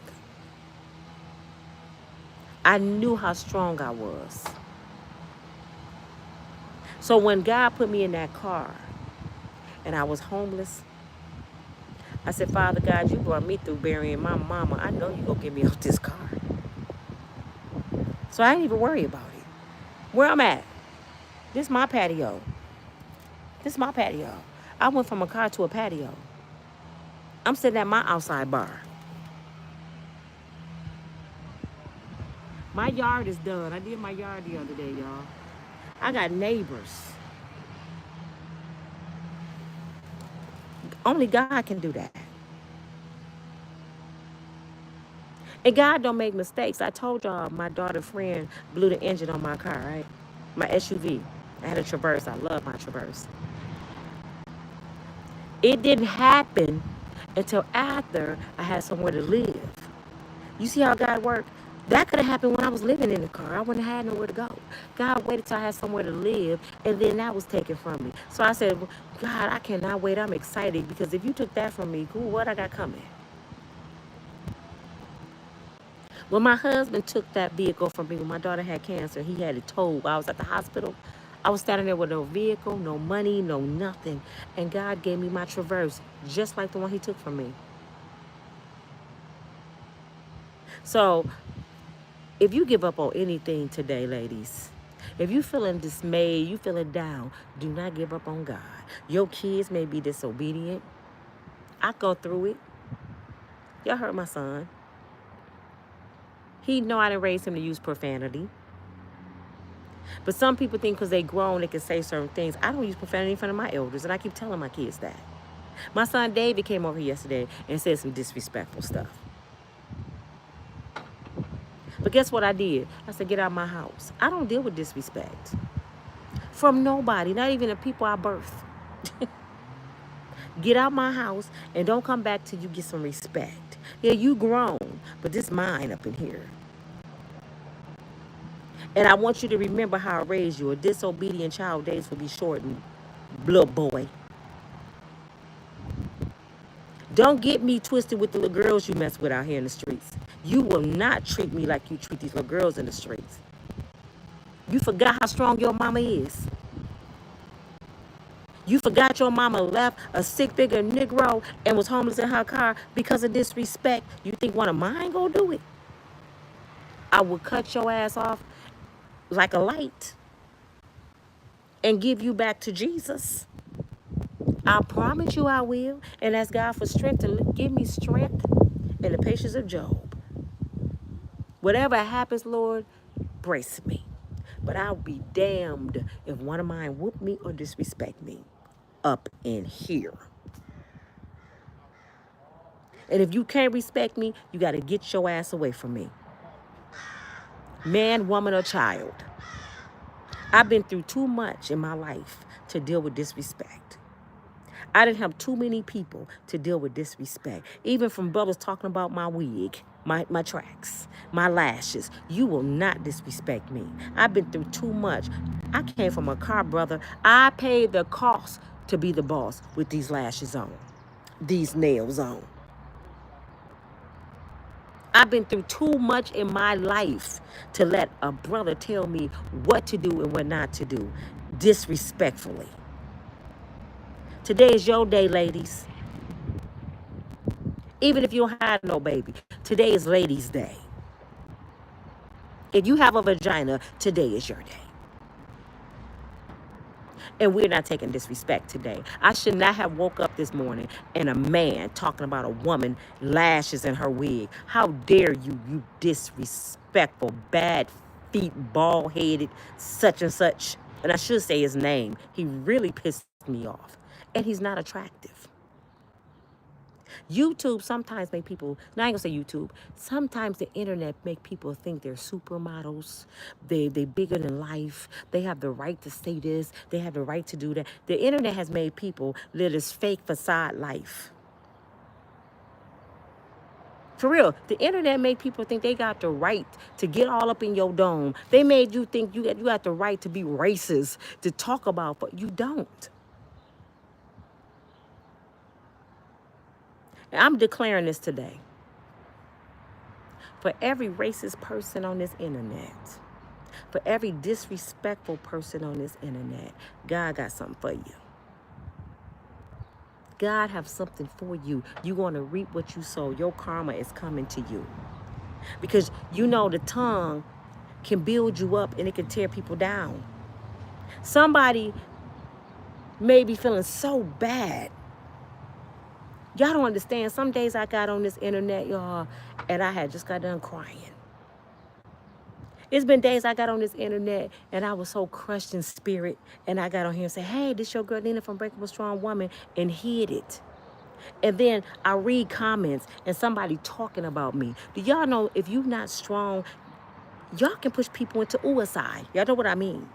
I knew how strong I was. So when God put me in that car and I was homeless, I said, Father God, you brought me through burying my mama. I know you're going to get me off this car. So I didn't even worry about it. Where I'm at, this is my patio. This is my patio. I went from a car to a patio. I'm sitting at my outside bar. My yard is done. I did my yard the other day, y'all. I got neighbors. Only God can do that. And God don't make mistakes. I told y'all my daughter friend blew the engine on my car, right? My SUV. I had a Traverse. I love my Traverse. It didn't happen until after I had somewhere to live. You see how God worked? That could have happened when I was living in the car. I wouldn't have had nowhere to go. God waited till I had somewhere to live, and then that was taken from me. So I said, God, I cannot wait. I'm excited because if you took that from me, cool, what I got coming? When my husband took that vehicle from me, when my daughter had cancer, he had it towed while I was at the hospital. I was standing there with no vehicle, no money, no nothing. And God gave me my Traverse, just like the one he took from me. So if you give up on anything today, ladies, if you feeling dismayed, you feeling down, do not give up on God. Your kids may be disobedient. I go through it. Y'all heard my son. He know I didn't raise him to use profanity. But some people think because they grown, they can say certain things. I don't use profanity in front of my elders, and I keep telling my kids that. My son David came over yesterday and said some disrespectful stuff. But guess what I did? I said, get out of my house. I don't deal with disrespect from nobody, not even the people I birthed. Get out my house and don't come back till you get some respect. Yeah, you grown, but this mine up in here. And I want you to remember how I raised you. A disobedient child days will be shortened, little boy. Don't get me twisted with the little girls you mess with out here in the streets. You will not treat me like you treat these little girls in the streets. You forgot how strong your mama is. You forgot your mama left a sick-figure Negro and was homeless in her car because of disrespect. You think one of mine gonna do it? I will cut your ass off like a light and give you back to Jesus. I promise you I will. And ask God for strength to give me strength and the patience of Job. Whatever happens, Lord, brace me. But I'll be damned if one of mine whoop me or disrespect me up in here. And if you can't respect me, you got to get your ass away from me. Man, woman, or child. I've been through too much in my life to deal with disrespect. I didn't have too many people to deal with disrespect. Even from brothers talking about my wig, my tracks, my lashes. You will not disrespect me. I've been through too much. I came from a car, brother. I paid the cost to be the boss with these lashes on, these nails on. I've been through too much in my life to let a brother tell me what to do and what not to do disrespectfully. Today is your day, ladies. Even if you don't have no baby, today is Ladies' Day. If you have a vagina, today is your day. And we're not taking disrespect today. I should not have woke up this morning and a man talking about a woman lashes in her wig. How dare you, you disrespectful, bad feet, bald-headed, such and such. And I should say his name. He really pissed me off. And he's not attractive. YouTube sometimes make people, now I ain't gonna say YouTube, sometimes the internet make people think they're supermodels. They bigger than life. They have the right to say this. They have the right to do that. The internet has made people live this fake facade life. For real, the internet made people think they got the right to get all up in your dome. They made you think you got the right to be racist, to talk about, but you don't. And I'm declaring this today. For every racist person on this internet, for every disrespectful person on this internet, God got something for you. God have something for you. You're going to reap what you sow. Your karma is coming to you. Because you know the tongue can build you up and it can tear people down. Somebody may be feeling so bad. Y'all don't understand. Some days I got on this internet, y'all, and I had just got done crying. It's been days I got on this internet and I was so crushed in spirit. And I got on here and said, hey, this your girl Nina from Unbreakable Strong Woman, and hid it. And then I read comments and somebody talking about me. Do y'all know if you're not strong, y'all can push people into suicide? Y'all know what I mean?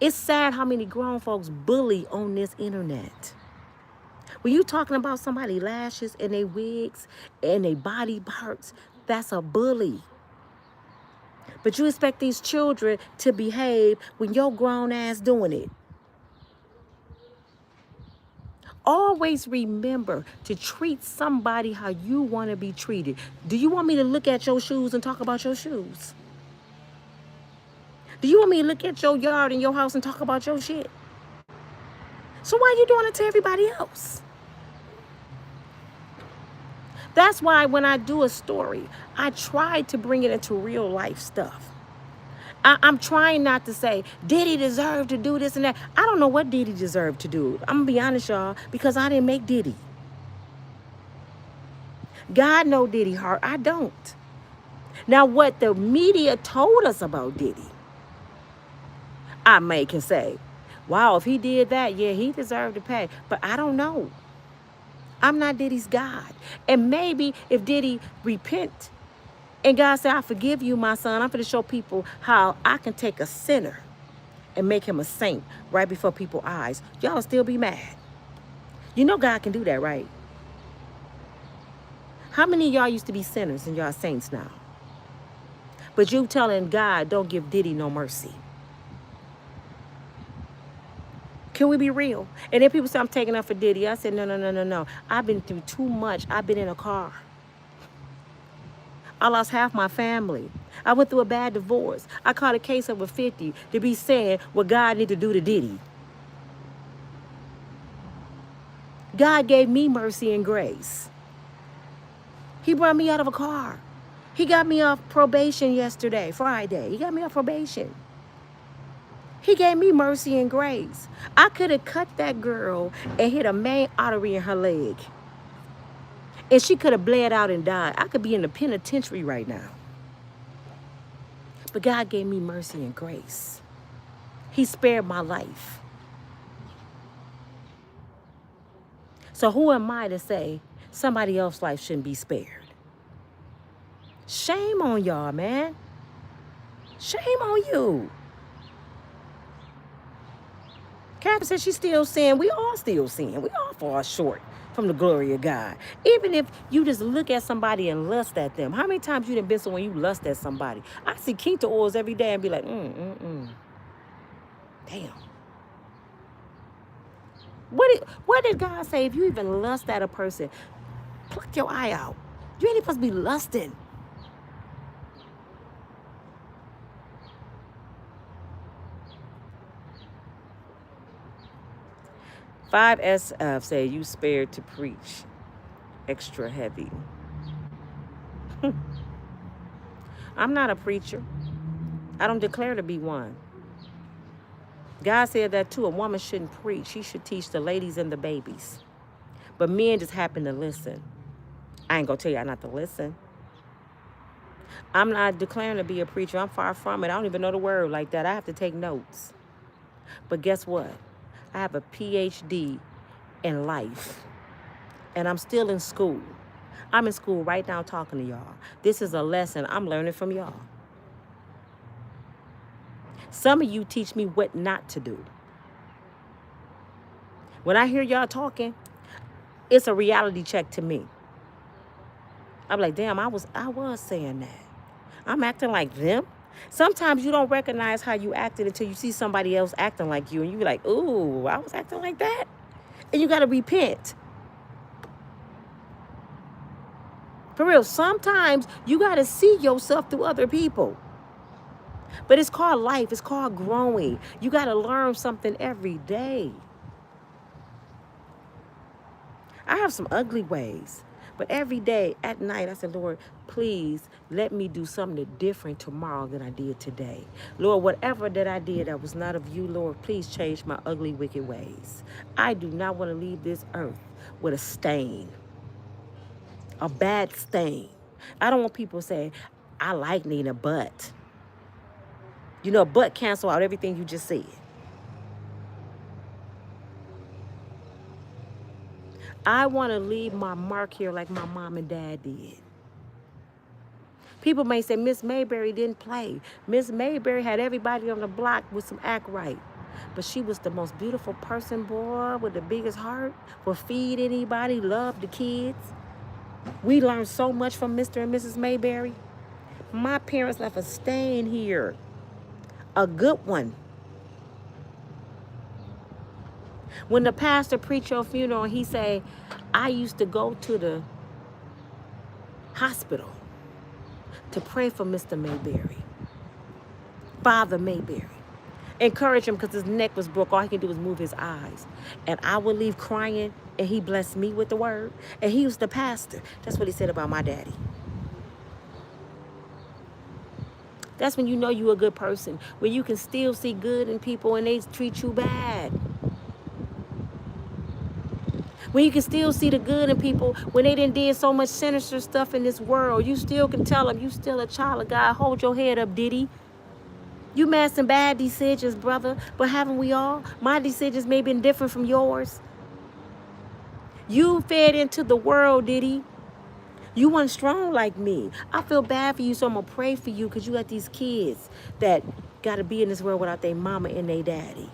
It's sad how many grown folks bully on this internet. When you talking about somebody lashes and they wigs and they body parts, that's a bully. But you expect these children to behave when your grown ass doing it. Always remember to treat somebody how you want to be treated. Do you want me to look at your shoes and talk about your shoes? Do you want me to look at your yard and your house and talk about your shit? So why are you doing it to everybody else? That's why when I do a story, I try to bring it into real life stuff. I'm trying not to say, did he deserve to do this and that? I don't know what Diddy deserved to do. I'm going to be honest, y'all, because I didn't make Diddy. God know Diddy heart. I don't. Now, what the media told us about Diddy, I may can say, wow, if he did that, yeah, he deserved to pay. But I don't know. I'm not Diddy's God. And maybe if Diddy repent and God said, I forgive you, my son, I'm going to show people how I can take a sinner and make him a saint right before people's eyes, y'all still be mad. You know God can do that, right? How many of y'all used to be sinners and y'all saints now? But you telling God, don't give Diddy no mercy. Can we be real? And then people say, I'm taking up for Diddy. I said, no. I've been through too much. I've been in a car. I lost half my family. I went through a bad divorce. I caught a case over 50 to be saying what God need to do to Diddy. God gave me mercy and grace. He brought me out of a car. He got me off probation yesterday, Friday. He got me off probation. He gave me mercy and grace. I could have cut that girl and hit a main artery in her leg. And she could have bled out and died. I could be in the penitentiary right now. But God gave me mercy and grace. He spared my life. So who am I to say somebody else's life shouldn't be spared? Shame on y'all, man. Shame on you. Catherine said she's still sin. We all still sin. We all fall short from the glory of God. Even if you just look at somebody and lust at them. How many times you done been so when you lust at somebody? I see Quinta oils every day and be like, Damn. What did God say? If you even lust at a person, pluck your eye out. You ain't supposed to be lusting. Five SF say you spared to preach extra heavy. I'm not a preacher. I don't declare to be one. God said that too. A woman shouldn't preach. She should teach the ladies and the babies. But men just happen to listen. I ain't gonna tell y'all not to listen. I'm not declaring to be a preacher. I'm far from it. I don't even know the word like that. I have to take notes. But guess what? I have a PhD in life. And I'm still in school. I'm in school right now talking to y'all. This is a lesson I'm learning from y'all. Some of you teach me what not to do. When I hear y'all talking, it's a reality check to me. I'm like, damn, I was saying that. I'm acting like them. Sometimes you don't recognize how you acted until you see somebody else acting like you. And you be like, ooh, I was acting like that. And you got to repent. For real, sometimes you got to see yourself through other people. But it's called life. It's called growing. You got to learn something every day. I have some ugly ways. But every day at night, I said, Lord, please let me do something different tomorrow than I did today. Lord, whatever that I did that was not of you, Lord, please change my ugly, wicked ways. I do not want to leave this earth with a stain, a bad stain. I don't want people saying, I like Nina, but. You know, but cancel out everything you just said. I want to leave my mark here like my mom and dad did. People may say Miss Mayberry didn't play. Miss Mayberry had everybody on the block with some act right. But she was the most beautiful person, boy, with the biggest heart, would feed anybody, loved the kids. We learned so much from Mr. and Mrs. Mayberry. My parents left a stain here, a good one. When the pastor preached your funeral, he said, I used to go to the hospital to pray for Mr. Mayberry, Father Mayberry. Encourage him because his neck was broke. All he could do was move his eyes. And I would leave crying, and he blessed me with the word. And he was the pastor. That's what he said about my daddy. That's when you know you're a good person, when you can still see good in people and they treat you bad. When you can still see the good in people when they done did so much sinister stuff in this world. You still can tell them you still a child of God. Hold your head up, Diddy. You made some bad decisions, brother, but haven't we all? My decisions may have been different from yours. You fed into the world, Diddy. You weren't strong like me. I feel bad for you, so I'm going to pray for you because you got these kids that got to be in this world without their mama and their daddy.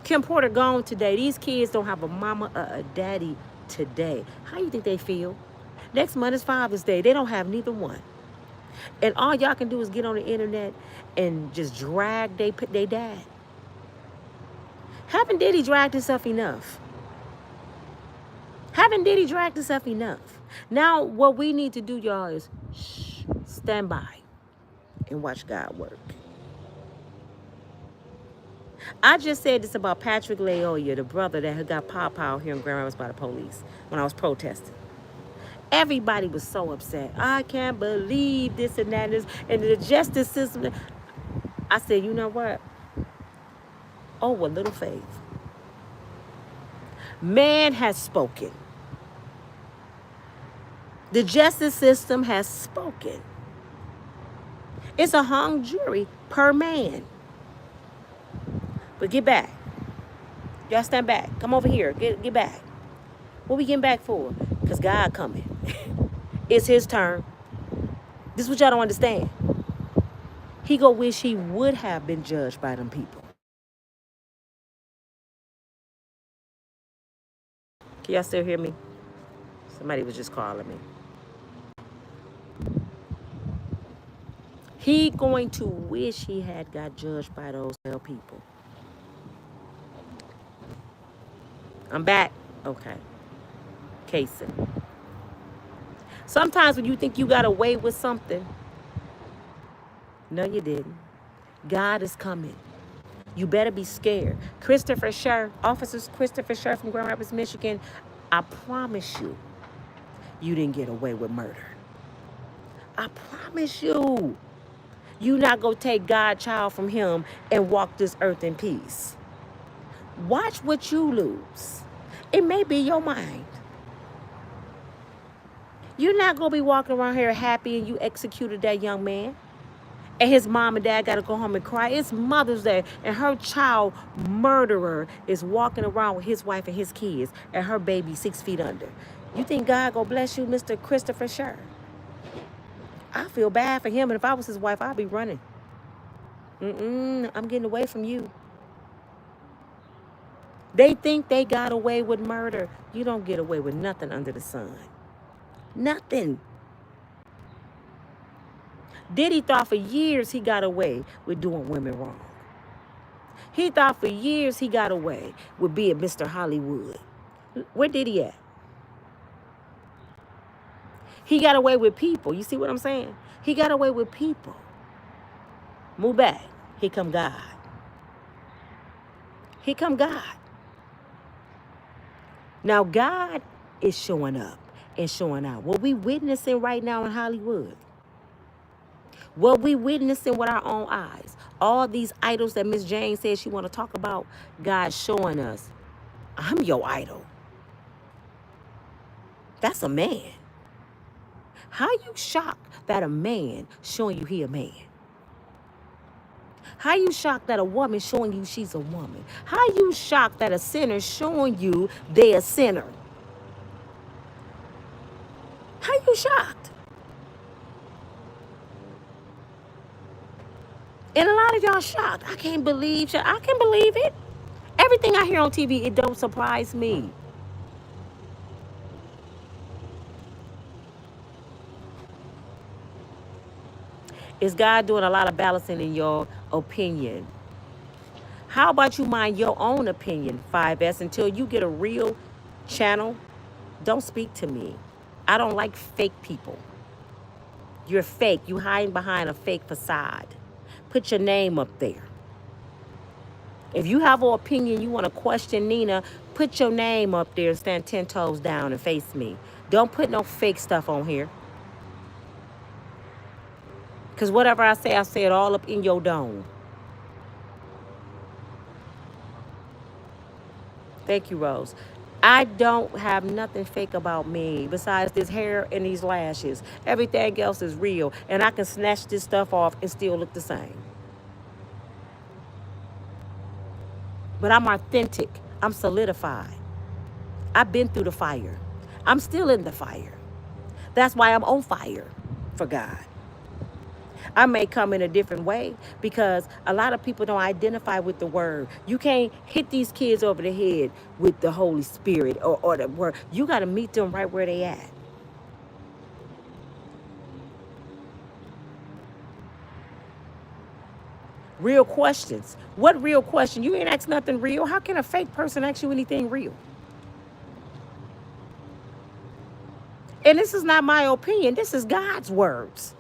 Kim Porter gone today. These kids don't have a mama or a daddy today. How you think they feel? Next month is Father's Day. They don't have neither one. And all y'all can do is get on the internet and just drag they dad. Haven't Diddy dragged himself enough? Haven't Diddy dragged himself enough? Now, what we need to do, y'all, is stand by and watch God work. I just said this about Patrick Laoya, the brother that had got pow here in Grand Rapids by the police when I was protesting. Everybody was so upset. I can't believe this and that and the justice system. I said, you know what? Oh, what little faith. Man has spoken. The justice system has spoken. It's a hung jury per man. But get back. Y'all stand back. Come over here. Get back. What we getting back for? Because God coming. It's his turn. This is what y'all don't understand. He go wish he would have been judged by them people. Can y'all still hear me? Somebody was just calling me. He going to wish he had got judged by those people. I'm back. Okay. Casey. Sometimes when you think you got away with something, no, you didn't. God is coming. You better be scared. Christopher Scher, Officer Christopher Scher from Grand Rapids, Michigan, I promise you, you didn't get away with murder. I promise you. You not going to take God's child from him and walk this earth in peace. Watch what you lose. It may be your mind. You're not going to be walking around here happy and you executed that young man. And his mom and dad got to go home and cry. It's Mother's Day. And her child murderer is walking around with his wife and his kids. And her baby 6 feet under. You think God going to bless you, Mr. Christopher Scher? I feel bad for him. And if I was his wife, I'd be running. I'm getting away from you. They think they got away with murder. You don't get away with nothing under the sun. Nothing. Diddy thought for years he got away with doing women wrong. He thought for years he got away with being Mr. Hollywood. Where did he at? He got away with people. You see what I'm saying? He got away with people. Move back. Here come God. Here come God. Now God is showing up and showing out. What we witnessing right now in Hollywood. What we witnessing with our own eyes. All these idols that Miss Jane said she want to talk about. God showing us. I'm your idol. That's a man. How you shocked that a man showing you he a man? How you shocked that a woman showing you she's a woman? How you shocked that a sinner showing you they a sinner? How you shocked? And a lot of y'all shocked. I can't believe it. Everything I hear on TV, it don't surprise me. Is God doing a lot of balancing in your opinion? How about you mind your own opinion, 5S, until you get a real channel? Don't speak to me. I don't like fake people. You're fake. You hiding behind a fake facade. Put your name up there. If you have an opinion, you want to question Nina, put your name up there and stand 10 toes down and face me. Don't put no fake stuff on here. Because whatever I say it all up in your dome. Thank you, Rose. I don't have nothing fake about me besides this hair and these lashes. Everything else is real. And I can snatch this stuff off and still look the same. But I'm authentic. I'm solidified. I've been through the fire. I'm still in the fire. That's why I'm on fire for God. I may come in a different way because a lot of people don't identify with the word. You can't hit these kids over the head with the Holy Spirit or the word. You got to meet them right where they at. Real questions. What real question? You ain't asked nothing real. How can a fake person ask you anything real? And this is not my opinion. This is God's words.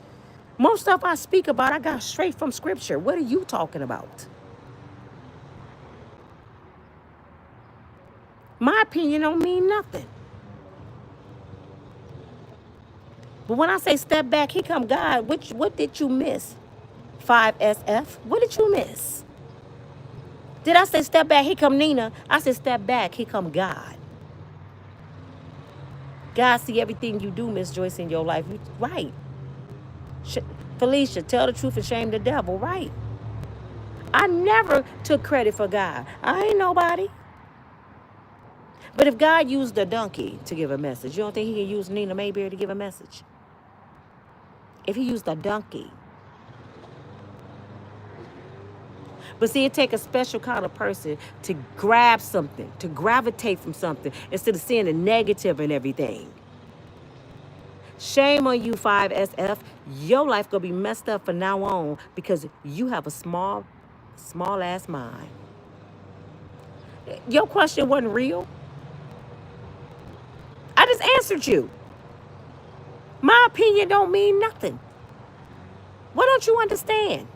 Most stuff I speak about, I got straight from scripture. What are you talking about? My opinion don't mean nothing. But when I say step back, here come God. What did you miss? 5SF. What did you miss? Did I say step back? Here come Nina. I said step back. Here come God. God see everything you do, Miss Joyce, in your life. Right. Felicia, tell the truth and shame the devil. Right. I never took credit for God. I ain't nobody. But if God used a donkey to give a message, you don't think he can use Nina Mayberry to give a message? If he used a donkey. But see, it take a special kind of person to grab something, to gravitate from something, instead of seeing the negative and everything. Shame on you, 5SF. Your life gonna be messed up from now on because you have a small ass mind. Your question wasn't real. I just answered you. My opinion don't mean nothing. What don't you understand?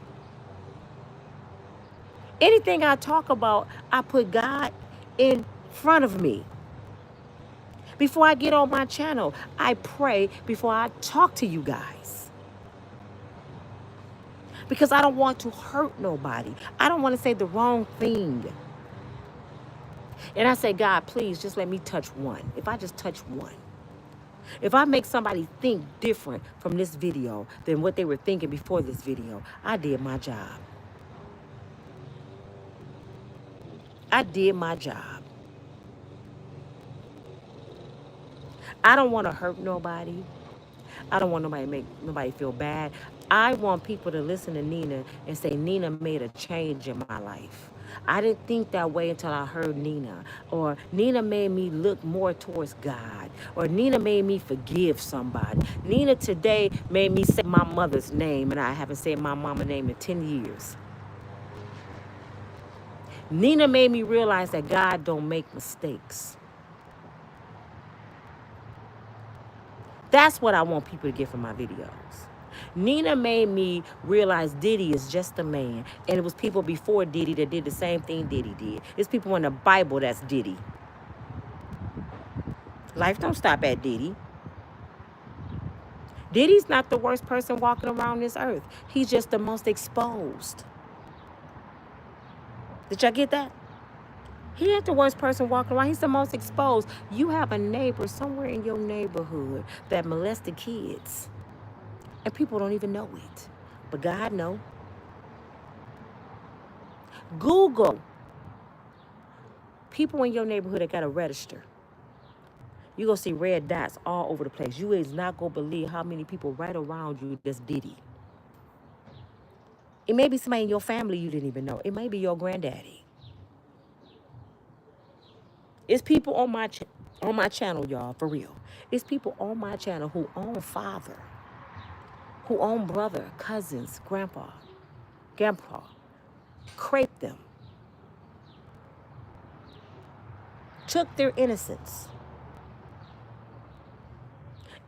Anything I talk about, I put God in front of me. Before I get on my channel, I pray before I talk to you guys. Because I don't want to hurt nobody. I don't want to say the wrong thing. And I say, God, please just let me touch one. If I just touch one. If I make somebody think different from this video than what they were thinking before this video, I did my job. I did my job. I don't want to hurt nobody. I don't want nobody to make nobody feel bad. I want people to listen to Nina and say, Nina made a change in my life. I didn't think that way until I heard Nina. Or Nina made me look more towards God. Or Nina made me forgive somebody. Nina today made me say my mother's name, and I haven't said my mama's name in 10 years. Nina made me realize that God don't make mistakes. That's what I want people to get from my videos. Nina made me realize Diddy is just a man. And it was people before Diddy that did the same thing Diddy did. It's people in the Bible that's Diddy. Life don't stop at Diddy. Diddy's not the worst person walking around this earth. He's just the most exposed. Did y'all get that? He ain't the worst person walking around. He's the most exposed. You have a neighbor somewhere in your neighborhood that molested kids, and people don't even know it. But God know. Google people in your neighborhood that got to register. You gonna see red dots all over the place. You is not gonna believe how many people right around you that's diddy. It may be somebody in your family you didn't even know. It may be your granddaddy. It's people on my channel, y'all, for real. It's people on my channel who own father, who own brother, cousins, grandpa, crepe them, took their innocence.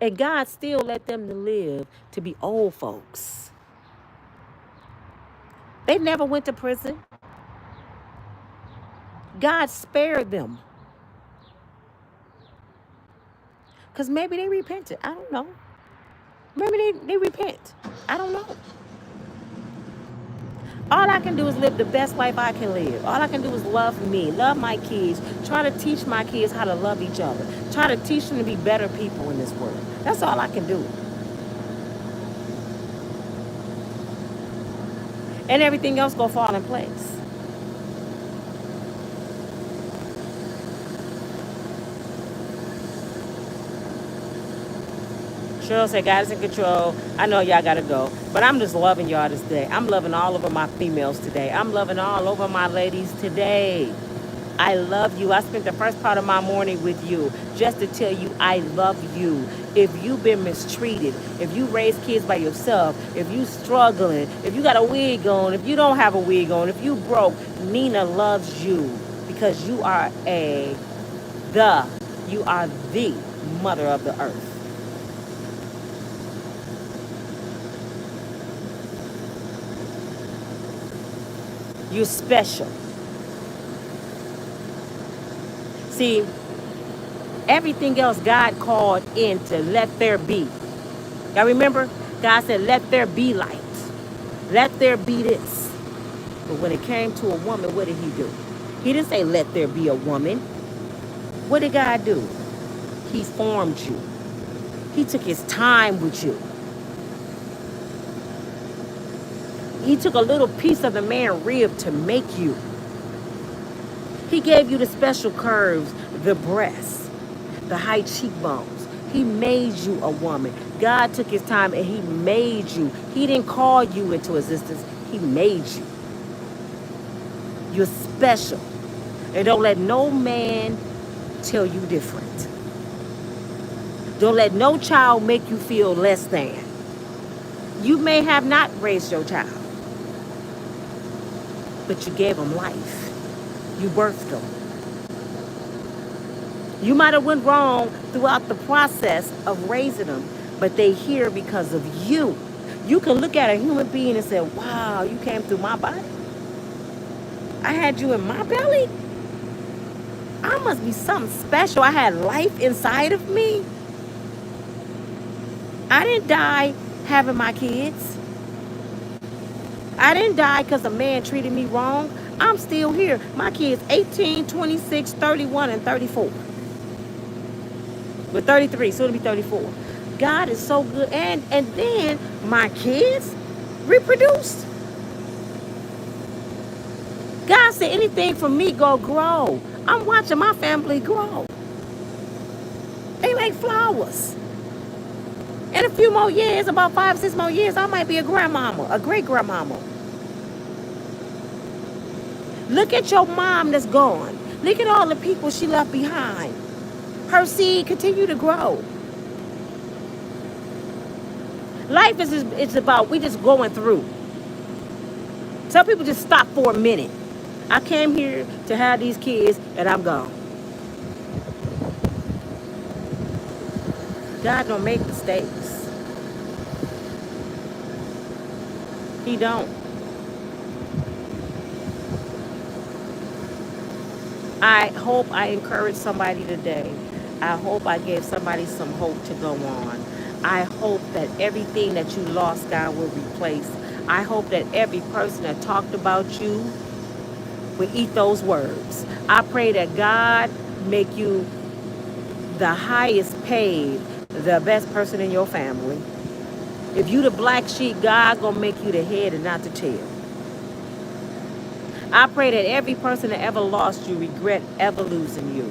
And God still let them to live to be old folks. They never went to prison. God spared them. Because maybe they repented. I don't know. Maybe they repent. I don't know. All I can do is live the best life I can live. All I can do is love me, love my kids, try to teach my kids how to love each other, try to teach them to be better people in this world. That's all I can do. And everything else gonna fall in place. Cheryl said, God is in control. I know y'all gotta go. But I'm just loving y'all this day. I'm loving all over my females today. I'm loving all over my ladies today. I love you. I spent the first part of my morning with you just to tell you I love you. If you've been mistreated, if you raise kids by yourself, if you struggling, if you got a wig on, if you don't have a wig on, if you broke, Nina loves you because you are the mother of the earth. You're special. See, everything else God called in to let there be. Y'all remember? God said, let there be light. Let there be this. But when it came to a woman, what did he do? He didn't say, let there be a woman. What did God do? He formed you. He took his time with you. He took a little piece of the man's rib to make you. He gave you the special curves, the breasts, the high cheekbones. He made you a woman. God took his time and he made you. He didn't call you into existence. He made you. You're special. And don't let no man tell you different. Don't let no child make you feel less than. You may have not raised your child, but you gave him life. You birthed them. You might have went wrong throughout the process of raising them, but they here because of you. You can look at a human being and say, wow, you came through my body. I had you in my belly. I must be something special. I had life inside of me. I didn't die having my kids. I didn't die because a man treated me wrong. I'm still here. My kids 18, 26, 31, and 34. But 33, soon to be 34. God is so good. And then my kids reproduced. God said anything from me go grow. I'm watching my family grow. They like flowers. In a few more years, about 5, 6 more years, I might be a grandmama, a great grandmama. Look at your mom that's gone. Look at all the people she left behind. Her seed continue to grow. Life it's about we just going through. Some people just stop for a minute. I came here to have these kids and I'm gone. God don't make mistakes. He don't. I hope I encouraged somebody today. I hope I gave somebody some hope to go on. I hope that everything that you lost, God will replace. I hope that every person that talked about you will eat those words. I pray that God make you the highest paid, the best person in your family. If you the black sheep, God gonna make you the head and not the tail. I pray that every person that ever lost you regret ever losing you.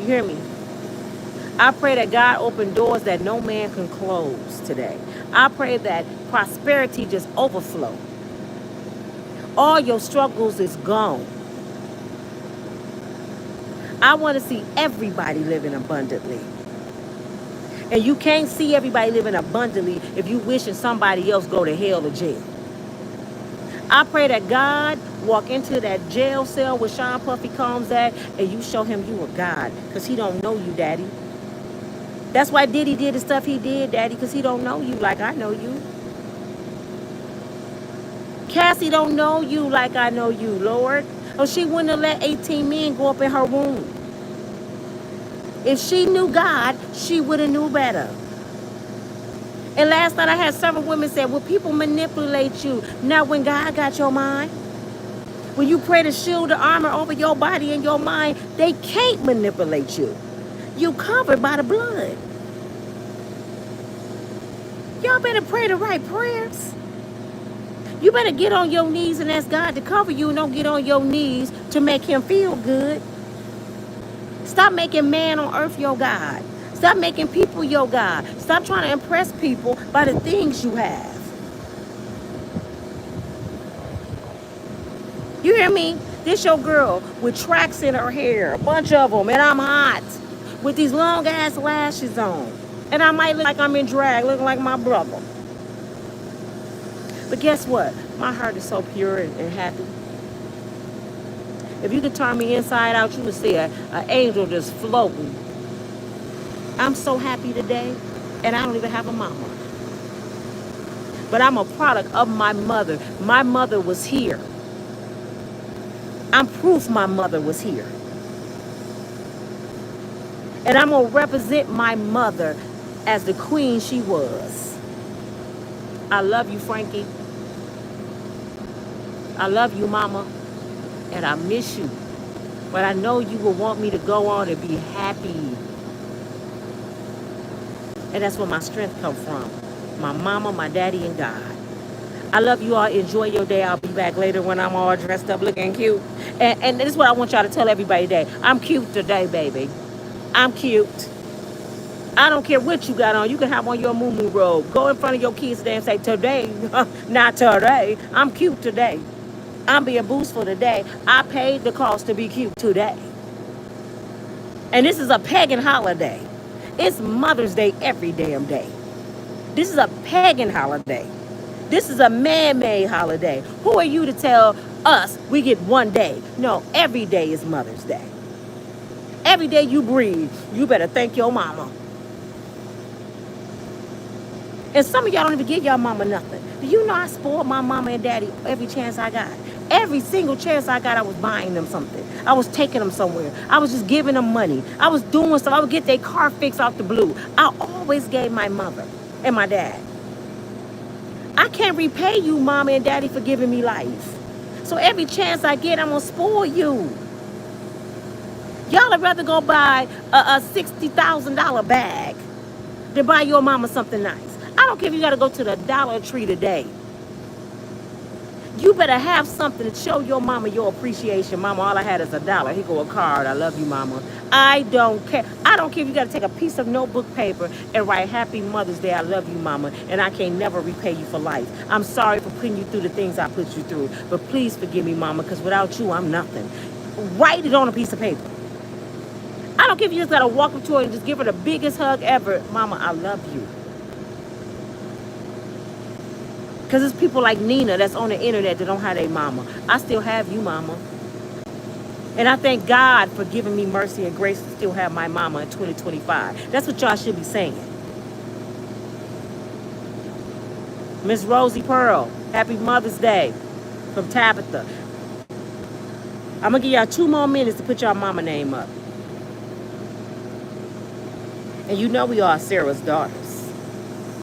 You hear me? I pray that God open doors that no man can close today. I pray that prosperity just overflow. All your struggles is gone. I want to see everybody living abundantly. And you can't see everybody living abundantly if you wishing somebody else go to hell or jail. I pray that God walk into that jail cell where Sean Puffy Combs at and you show him you a God because he don't know you, Daddy. That's why Diddy did the stuff he did, Daddy, because he don't know you like I know you. Cassie don't know you like I know you, Lord. Or she wouldn't have let 18 men go up in her womb. If she knew God, she would have knew better. And last night I had several women say, well, people manipulate you. Not when God got your mind. When you pray to shield the armor over your body and your mind, they can't manipulate you. You covered by the blood. Y'all better pray the right prayers. You better get on your knees and ask God to cover you, and don't get on your knees to make him feel good. Stop making man on earth your God. Stop making people your God. Stop trying to impress people by the things you have. You hear me? This your girl with tracks in her hair, a bunch of them, and I'm hot with these long ass lashes on. And I might look like I'm in drag, looking like my brother. But guess what? My heart is so pure and happy. If you could turn me inside out, you would see an angel just floating. I'm so happy today, and I don't even have a mama. But I'm a product of my mother. My mother was here. I'm proof my mother was here. And I'm going to represent my mother as the queen she was. I love you, Frankie. I love you, Mama. And I miss you. But I know you will want me to go on and be happy. And that's where my strength comes from. My mama, my daddy, and God. I love you all. Enjoy your day. I'll be back later when I'm all dressed up looking cute. And this is what I want y'all to tell everybody today. I'm cute today, baby. I'm cute. I don't care what you got on. You can have on your moo-moo robe. Go in front of your kids today and say, today, not today. I'm cute today. I'm being boostful today. I paid the cost to be cute today. And this is a pagan holiday. It's Mother's Day every damn day. This is a pagan holiday. This is a man-made holiday. Who are you to tell us we get one day? No, every day is Mother's Day. Every day you breathe, you better thank your mama. And some of y'all don't even give y'all mama nothing. Do you know I spoiled my mama and daddy every chance I got? Every single chance I got, I was buying them something. I was taking them somewhere. I was just giving them money. I was doing stuff. I would get their car fixed out the blue. I always gave my mother and my dad. I can't repay you, mama and daddy, for giving me life. So every chance I get, I'm going to spoil you. Y'all would rather go buy a $60,000 bag than buy your mama something nice. I don't care if you got to go to the Dollar Tree today. You better have something to show your mama your appreciation. Mama, all I had is $1. Here go a card. I love you, mama. I don't care. I don't care if you got to take a piece of notebook paper and write Happy Mother's Day. I love you, mama. And I can never repay you for life. I'm sorry for putting you through the things I put you through. But please forgive me, mama, because without you, I'm nothing. Write it on a piece of paper. I don't care if you just got to walk up to her and just give her the biggest hug ever. Mama, I love you. Because it's people like Nina that's on the internet that don't have their mama. I still have you, mama. And I thank God for giving me mercy and grace to still have my mama in 2025. That's what y'all should be saying. Miss Rosie Pearl, happy Mother's Day from Tabitha. I'm going to give y'all 2 more minutes to put y'all mama name up. And you know we are Sarah's daughters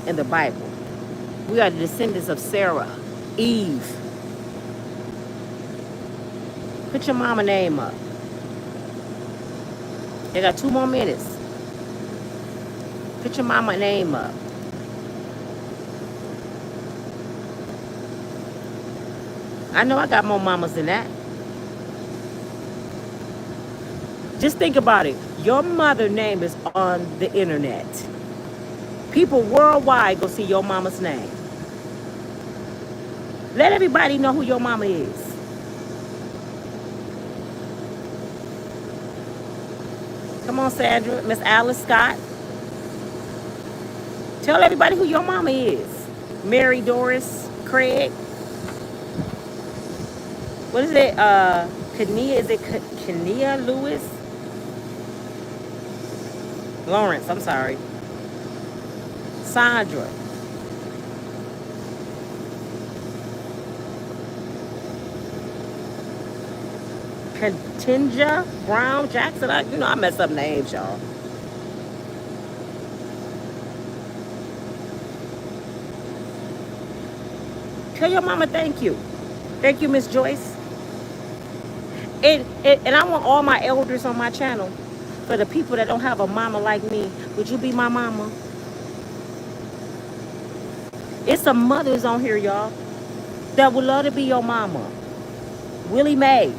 in the Bible. We are the descendants of Sarah, Eve. Put your mama name up. They got 2 more minutes. Put your mama name up. I know I got more mamas than that. Just think about it. Your mother's name is on the internet. People worldwide go see your mama's name. Let everybody know who your mama is. Come on, Sandra. Miss Alice Scott. Tell everybody who your mama is. Mary Doris Craig. What is it? Kenia, is it Kenia Lewis? Lawrence, I'm sorry. Sandra. Continja Brown Jackson. I mess up names, y'all. Tell your mama thank you. Thank you, Miss Joyce. And I want all my elders on my channel. For the people that don't have a mama like me, would you be my mama? It's some mothers on here, y'all, that would love to be your mama. Willie Mae.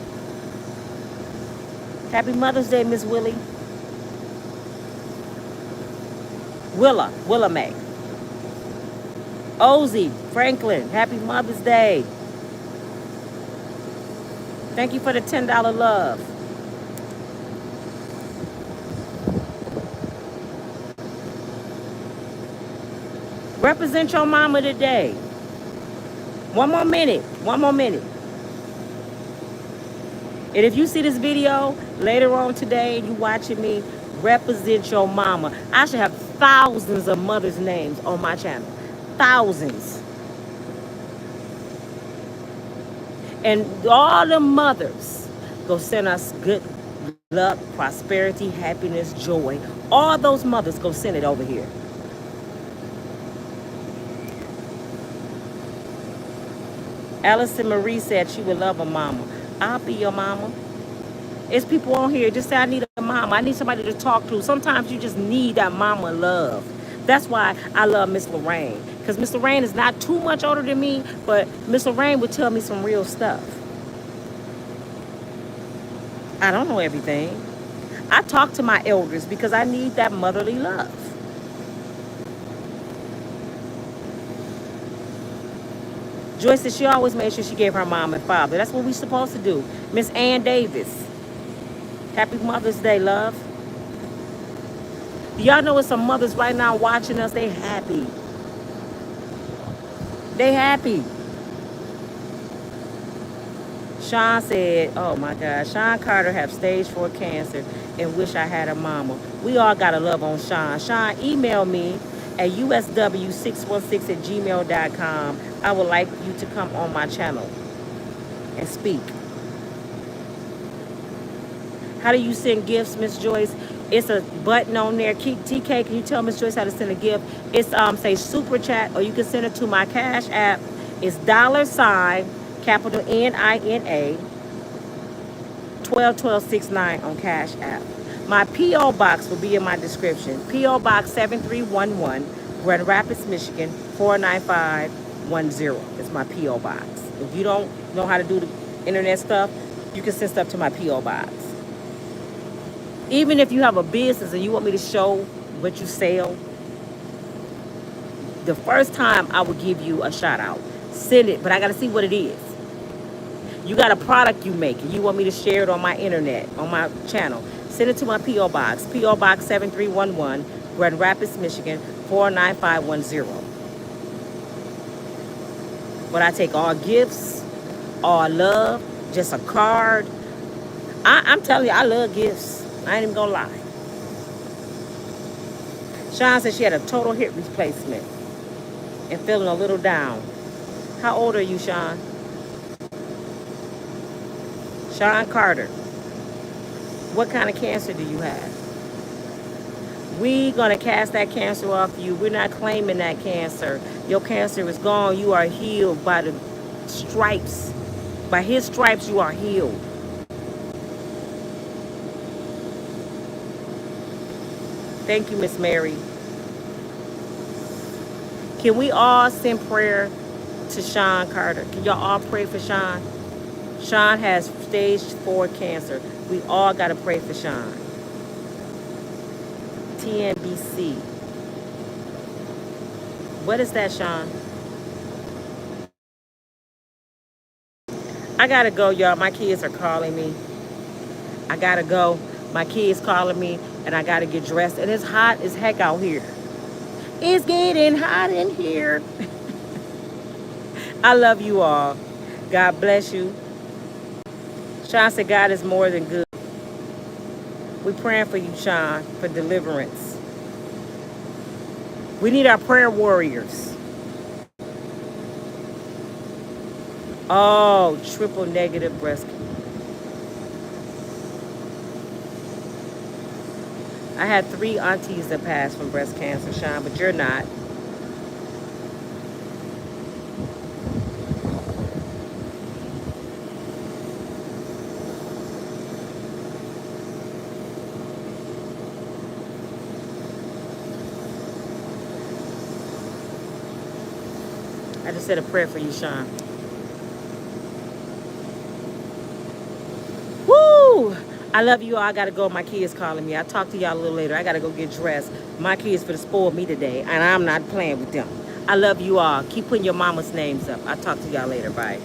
Happy Mother's Day, Miss Willie. Willa Mae. Ozzy Franklin, happy Mother's Day. Thank you for the $10 love. Represent your mama today. One more minute. And if you see this video later on today and you watching me, represent your mama. I should have thousands of mothers' names on my channel. Thousands. And all the mothers go send us good luck, prosperity, happiness, joy. All those mothers go send it over here. Allison Marie said she would love a mama. I'll be your mama. It's people on here just say I need a mama. I need somebody to talk to. Sometimes you just need that mama love. That's why I love Miss Lorraine. Because Miss Lorraine is not too much older than me, but Miss Lorraine would tell me some real stuff. I don't know everything. I talk to my elders because I need that motherly love. Joyce said she always made sure she gave her mom and father. That's what we're supposed to do. Miss Ann Davis. Happy Mother's Day, love. Y'all know it's some mothers right now watching us. They happy. They happy. Sean said, oh my God, Sean Carter have stage 4 cancer and wish I had a mama. We all got to love on Sean. Sean, email me at usw616@gmail.com. I would like you to come on my channel and speak. How do you send gifts, Miss Joyce? It's a button on there. TK, can you tell Miss Joyce how to send a gift? It's say super chat, or you can send it to my Cash App. It's $ capital NINA 121269 on Cash App. My P.O. Box will be in my description. P.O. Box 7311, Grand Rapids, Michigan 49510. It's my P.O. Box. If you don't know how to do the internet stuff, you can send stuff to my P.O. Box. Even if you have a business and you want me to show what you sell, the first time I will give you a shout out. Send it, but I got to see what it is. You got a product you make and you want me to share it on my internet, on my channel. Send it to my P.O. Box. P.O. Box 7311, Grand Rapids, Michigan 49510. But I take all gifts, all love, just a card. I'm telling you, I love gifts. I ain't even gonna lie. Sean said she had a total hip replacement and feeling a little down. How old are you, Sean? Sean Carter. What kind of cancer do you have? We gonna cast that cancer off you. We're not claiming that cancer. Your cancer is gone. You are healed by the stripes. By his stripes, you are healed. Thank you, Miss Mary. Can we all send prayer to Sean Carter? Can y'all all pray for Sean? Sean has stage 4 cancer. We all got to pray for Sean. TNBC. What is that, Sean? I got to go, y'all. My kids are calling me. I got to go. My kids calling me, and I got to get dressed. And it's hot as heck out here. It's getting hot in here. I love you all. God bless you. Sean said God is more than good. We're praying for you, Sean, for deliverance. We need our prayer warriors. Oh, triple negative breast cancer. I had 3 aunties that passed from breast cancer, Sean, but you're not. I just said a prayer for you, Sean. Woo! I love you all. I got to go. My kids calling me. I'll talk to y'all a little later. I got to go get dressed. My kids for to spoil me today, and I'm not playing with them. I love you all. Keep putting your mama's names up. I'll talk to y'all later. Bye.